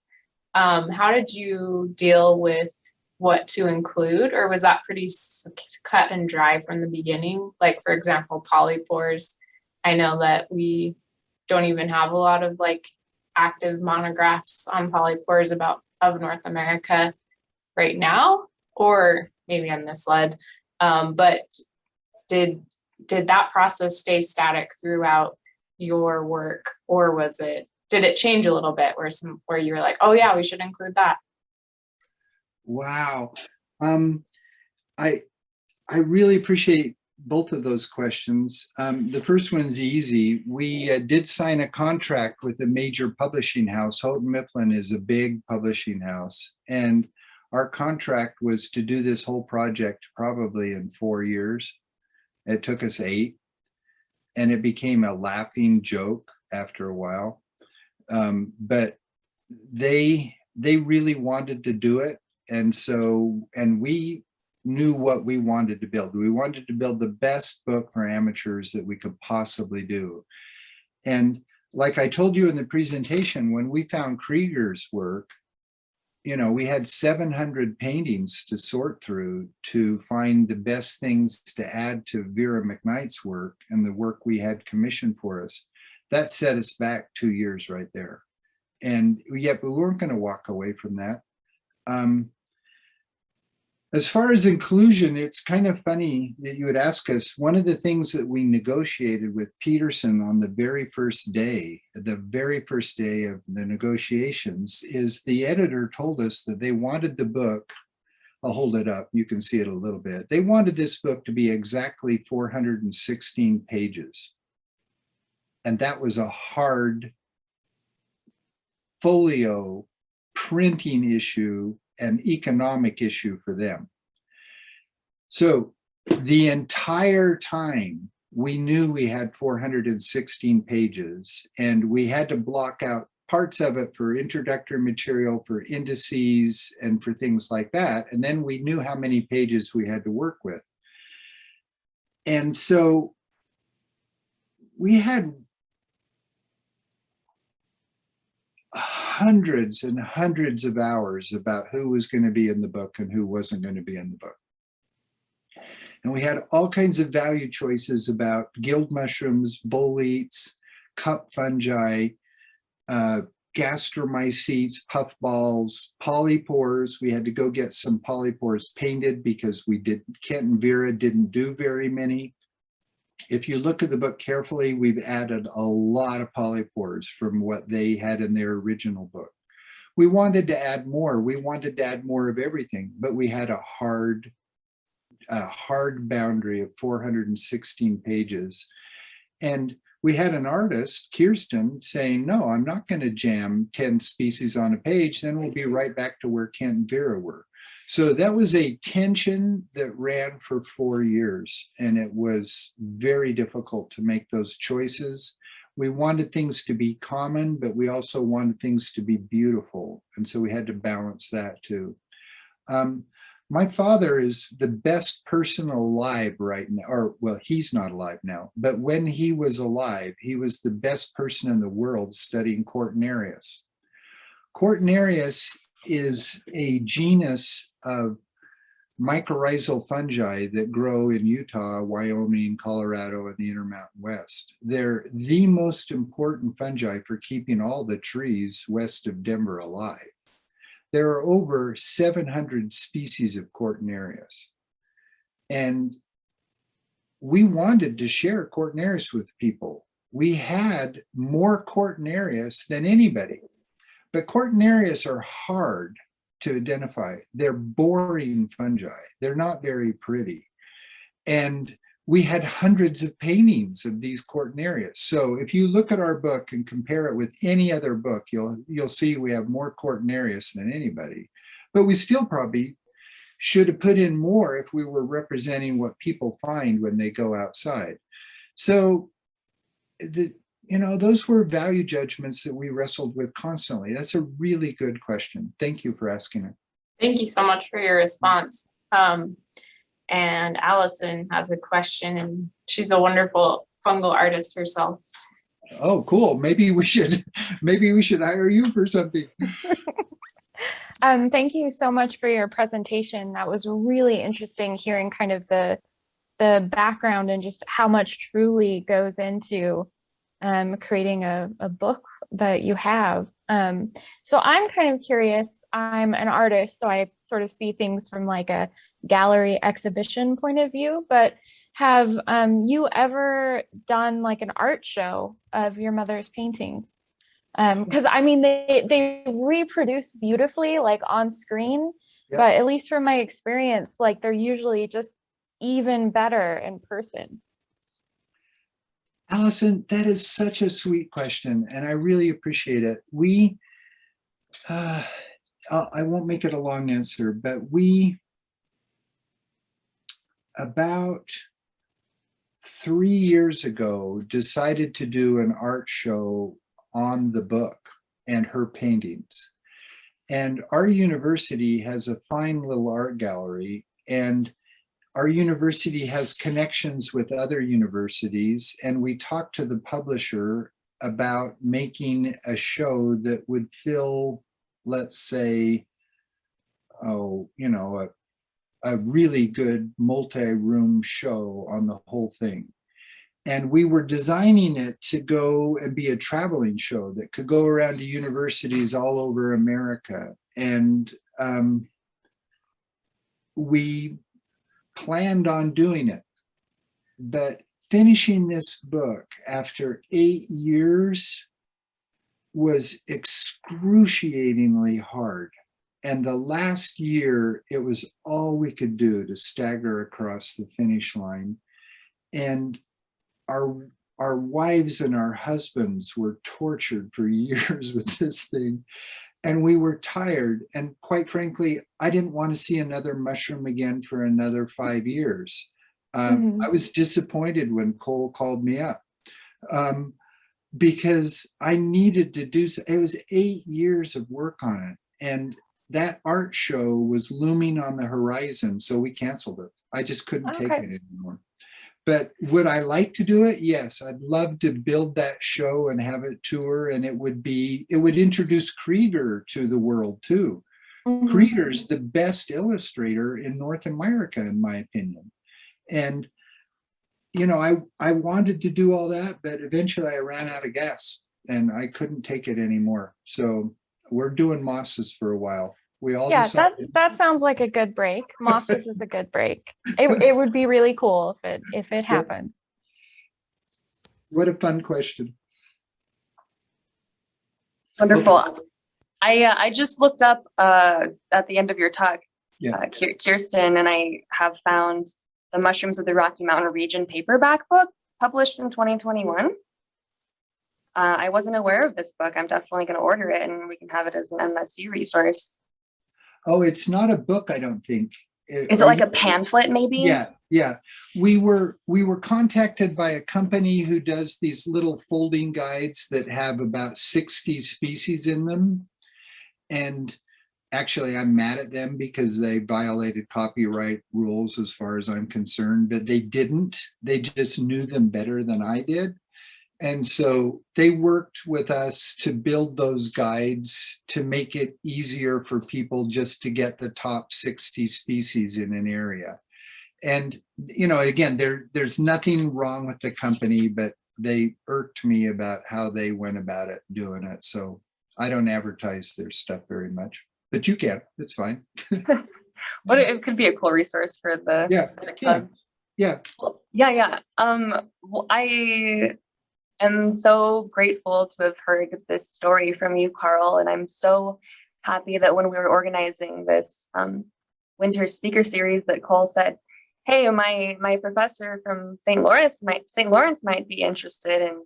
[SPEAKER 4] how did you deal with what to include, or was that pretty cut and dry from the beginning? Like, for example, polypores. I know that we don't even have a lot of like active monographs on polypores of North America right now, or maybe I'm misled. But did that process stay static throughout your work, or did it change a little bit where you were like, oh yeah, we should include that?
[SPEAKER 1] Wow. I really appreciate both of those questions. The first one's easy. We did sign a contract with a major publishing house. Houghton Mifflin is a big publishing house, and our contract was to do this whole project probably in 4 years. It took us 8, and it became a laughing joke after a while. But they really wanted to do it, and we knew what we wanted to build. We wanted to build the best book for amateurs that we could possibly do. And like I told you in the presentation, when we found Krieger's work, we had 700 paintings to sort through to find the best things to add to Vera McKnight's work and the work we had commissioned for us. That set us back 2 years right there. And yet we weren't going to walk away from that. As far as inclusion, it's kind of funny that you would ask us. One of the things that we negotiated with Peterson on the very first day of the negotiations, is the editor told us that they wanted the book, I'll hold it up, you can see it a little bit. They wanted this book to be exactly 416 pages. And that was a hard folio printing issue, an economic issue for them. So the entire time we knew we had 416 pages, and we had to block out parts of it for introductory material, for indices, and for things like that. And then we knew how many pages we had to work with. And so we had hundreds and hundreds of hours about who was going to be in the book and who wasn't going to be in the book. And we had all kinds of value choices about guild mushrooms, boletes, cup fungi, gastromycetes, puffballs, polypores. We had to go get some polypores painted because Kent and Vera didn't do very many. If you look at the book carefully, we've added a lot of polypores from what they had in their original book. We wanted to add more. We wanted to add more of everything, but we had a hard boundary of 416 pages. And we had an artist, Kirsten, saying, no, I'm not going to jam 10 species on a page. Then we'll be right back to where Kent and Vera were. So that was a tension that ran for 4 years. And it was very difficult to make those choices. We wanted things to be common, but we also wanted things to be beautiful. And so we had to balance that too. My father is the best person alive right now, or well, he's not alive now, but when he was alive, he was the best person in the world studying Cortinarius. Cortinarius is a genus of mycorrhizal fungi that grow in Utah, Wyoming, Colorado, and the Intermountain West. They're the most important fungi for keeping all the trees west of Denver alive. There are over 700 species of Cortinarius. And we wanted to share Cortinarius with people. We had more Cortinarius than anybody. But Cortinarius are hard to identify. They're boring fungi. They're not very pretty. And we had hundreds of paintings of these Cortinarius. So if you look at our book and compare it with any other book, you'll see we have more Cortinarius than anybody. But we still probably should have put in more if we were representing what people find when they go outside. So those were value judgments that we wrestled with constantly. That's a really good question. Thank you for asking it.
[SPEAKER 4] Thank you so much for your response. And Allison has a question, and she's a wonderful fungal artist herself.
[SPEAKER 1] Oh, cool. Maybe we should hire you for something.
[SPEAKER 5] Thank you so much for your presentation. That was really interesting hearing kind of the background and just how much truly goes into creating a book that you have. So I'm kind of curious. I'm an artist, so I sort of see things from like a gallery exhibition point of view, but have you ever done like an art show of your mother's paintings? Because I mean, they reproduce beautifully like on screen,
[SPEAKER 1] Yep.
[SPEAKER 5] But at least from my experience, like they're usually just even better in person.
[SPEAKER 1] Allison, that is such a sweet question, and I really appreciate it. I won't make it a long answer, but we, about 3 years ago, decided to do an art show on the book and her paintings. And our university has a fine little art gallery, and our university has connections with other universities, and we talked to the publisher about making a show that would fill, let's say, a really good multi-room show on the whole thing. And we were designing it to go and be a traveling show that could go around to universities all over America. And we planned on doing it, but finishing this book after 8 years was excruciatingly hard. And the last year, it was all we could do to stagger across the finish line. And our wives and our husbands were tortured for years with this thing. And we were tired. And quite frankly, I didn't want to see another mushroom again for another 5 years. I was disappointed when Cole called me up because I needed to do so. It was 8 years of work on it. And that art show was looming on the horizon. So we canceled it. I just couldn't take it anymore. But would I like to do it? Yes, I'd love to build that show and have it tour, and it would introduce Krieger to the world too.
[SPEAKER 5] Mhm.
[SPEAKER 1] Krieger's the best illustrator in North America, in my opinion. And, I wanted to do all that, but eventually I ran out of gas and I couldn't take it anymore. So we're doing mosses for a while. We all
[SPEAKER 5] Yeah,
[SPEAKER 1] decided.
[SPEAKER 5] that sounds like a good break. Mosses is a good break. It would be really cool if it happens.
[SPEAKER 1] What a fun question.
[SPEAKER 2] Wonderful. I just looked up at the end of your talk,
[SPEAKER 1] Yeah.
[SPEAKER 2] Kirsten, and I have found the Mushrooms of the Rocky Mountain Region paperback book published in 2021. I wasn't aware of this book. I'm definitely going to order it, and we can have it as an MSU resource.
[SPEAKER 1] Oh, it's not a book, I don't think.
[SPEAKER 2] Is it like a pamphlet, maybe?
[SPEAKER 1] Yeah. We were contacted by a company who does these little folding guides that have about 60 species in them. And actually, I'm mad at them because they violated copyright rules as far as I'm concerned, but they didn't. They just knew them better than I did. And so they worked with us to build those guides to make it easier for people just to get the top 60 species in an area. And, again, there's nothing wrong with the company, but they irked me about how they went about it, doing it. So I don't advertise their stuff very much, but you can. It's fine.
[SPEAKER 2] But it could be a cool resource for the club.
[SPEAKER 1] Yeah.
[SPEAKER 2] Well, yeah. Well, I am so grateful to have heard this story from you, Karl, and I'm so happy that when we were organizing this winter speaker series that Cole said, hey, my professor from St. Lawrence might be interested in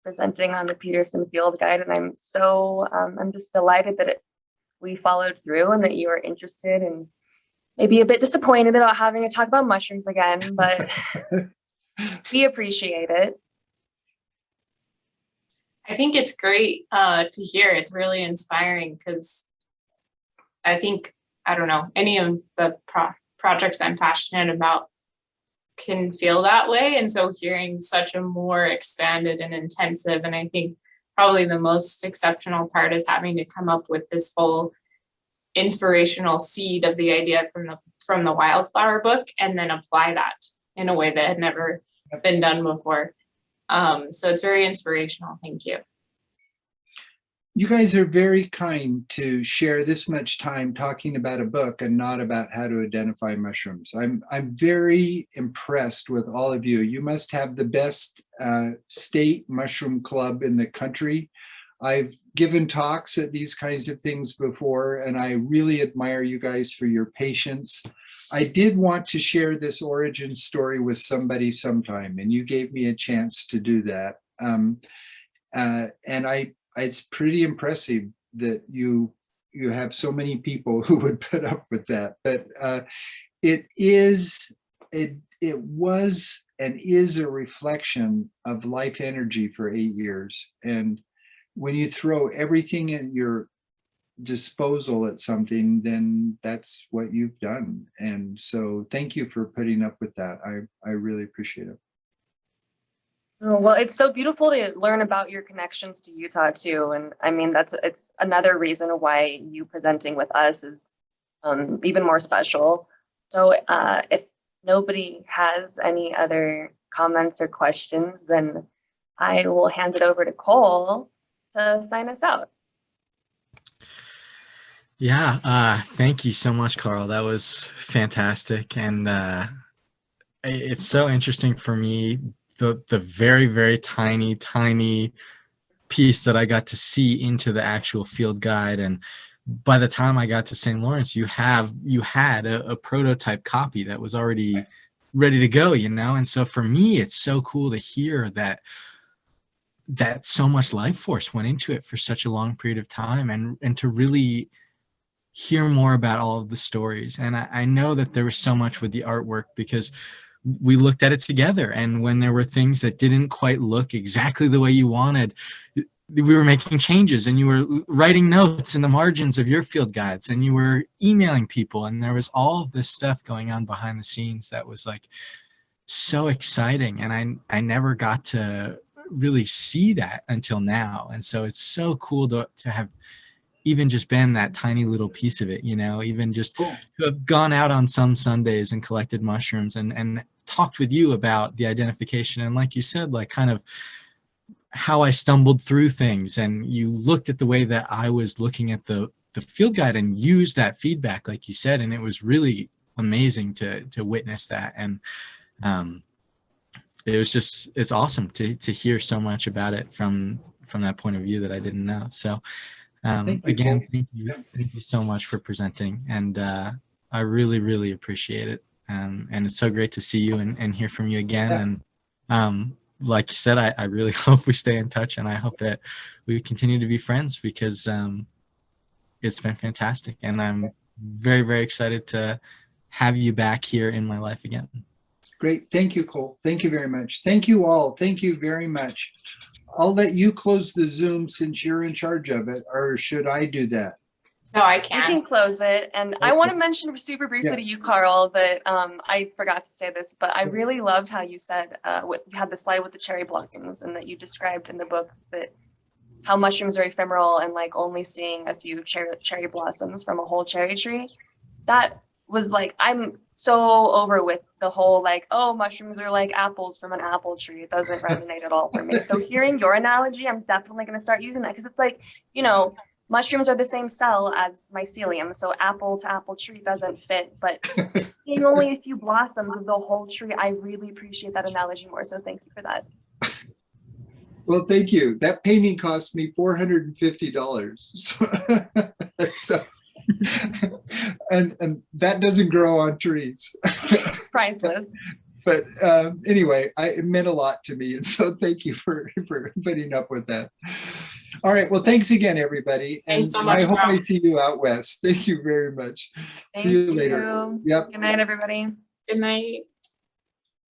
[SPEAKER 2] presenting on the Peterson Field Guide, and I'm so I'm just delighted that we followed through and that you were interested, and maybe a bit disappointed about having to talk about mushrooms again, but we appreciate it.
[SPEAKER 4] I think it's great to hear. It's really inspiring because I think, I don't know, any of the projects I'm passionate about can feel that way. And so hearing such a more expanded and intensive, and I think probably the most exceptional part is having to come up with this whole inspirational seed of the idea from the Wildflower book and then apply that in a way that had never been done before. So it's very inspirational. Thank you.
[SPEAKER 1] You guys are very kind to share this much time talking about a book and not about how to identify mushrooms. I'm very impressed with all of you. You must have the best state mushroom club in the country. I've given talks at these kinds of things before, and I really admire you guys for your patience. I did want to share this origin story with somebody sometime, and you gave me a chance to do that. It's pretty impressive that you have so many people who would put up with that. But it was and is a reflection of life energy for 8 years. And when you throw everything at your disposal at something, then that's what you've done. And so thank you for putting up with that. I really appreciate it.
[SPEAKER 2] Oh, well, it's so beautiful to learn about your connections to Utah too. And I mean, it's another reason why you presenting with us is even more special. So if nobody has any other comments or questions, then I will hand it over to Cole to sign us out.
[SPEAKER 6] Yeah, thank you so much, Karl. That was fantastic. And it's so interesting for me, the very, very tiny piece that I got to see into the actual field guide. And by the time I got to St. Lawrence, you had a prototype copy that was already ready to go, And so for me, it's so cool to hear that so much life force went into it for such a long period of time, and to really hear more about all of the stories. And I know that there was so much with the artwork because we looked at it together, and when there were things that didn't quite look exactly the way you wanted, we were making changes, and you were writing notes in the margins of your field guides, and you were emailing people, and there was all of this stuff going on behind the scenes that was like so exciting. And I never got to really see that until now. And so it's so cool to have even just been that tiny little piece of it, even just
[SPEAKER 1] Cool.
[SPEAKER 6] to have gone out on some Sundays and collected mushrooms and talked with you about the identification. And like you said, like kind of how I stumbled through things, and you looked at the way that I was looking at the field guide and used that feedback, like you said, and it was really amazing to witness that. And it's awesome to hear so much about it from that point of view that I didn't know. So
[SPEAKER 1] Thank you,
[SPEAKER 6] again,
[SPEAKER 1] Cole.
[SPEAKER 6] thank you so much for presenting, and I really, really appreciate it. And it's so great to see you and hear from you again.
[SPEAKER 1] Yeah.
[SPEAKER 6] And like you said, I really hope we stay in touch, and I hope that we continue to be friends, because it's been fantastic, and I'm very, very excited to have you back here in my life again.
[SPEAKER 1] Great. Thank you, Cole. Thank you very much. Thank you all. Thank you very much. I'll let you close the Zoom since you're in charge of it, or should I do that?
[SPEAKER 4] No, I
[SPEAKER 2] You
[SPEAKER 4] can't.
[SPEAKER 2] can close it. And I
[SPEAKER 1] Okay.
[SPEAKER 2] want to mention super briefly
[SPEAKER 1] Yeah.
[SPEAKER 2] to you, Carl, that I forgot to say this, but I really loved how you said, you had the slide with the cherry blossoms, and that you described in the book that how mushrooms are ephemeral and like only seeing a few cherry blossoms from a whole cherry tree. That was like, I'm so over with the whole like, oh, mushrooms are like apples from an apple tree. It doesn't resonate at all for me. So hearing your analogy, I'm definitely going to start using that, because it's like, mushrooms are the same cell as mycelium. So apple to apple tree doesn't fit, but seeing only a few blossoms of the whole tree, I really appreciate that analogy more. So thank you for that.
[SPEAKER 1] Well, thank you. That painting cost me $450. So, and that doesn't grow on trees.
[SPEAKER 2] Priceless.
[SPEAKER 1] But anyway, it meant a lot to me. And so thank you for putting up with that. All right. Well, thanks again, everybody. And
[SPEAKER 4] Thanks so much,
[SPEAKER 1] I hope
[SPEAKER 4] Carl.
[SPEAKER 1] I see you out west. Thank you very much.
[SPEAKER 2] Thank
[SPEAKER 1] See you later.
[SPEAKER 2] you.
[SPEAKER 1] Yep.
[SPEAKER 2] Good night, everybody.
[SPEAKER 4] Good night.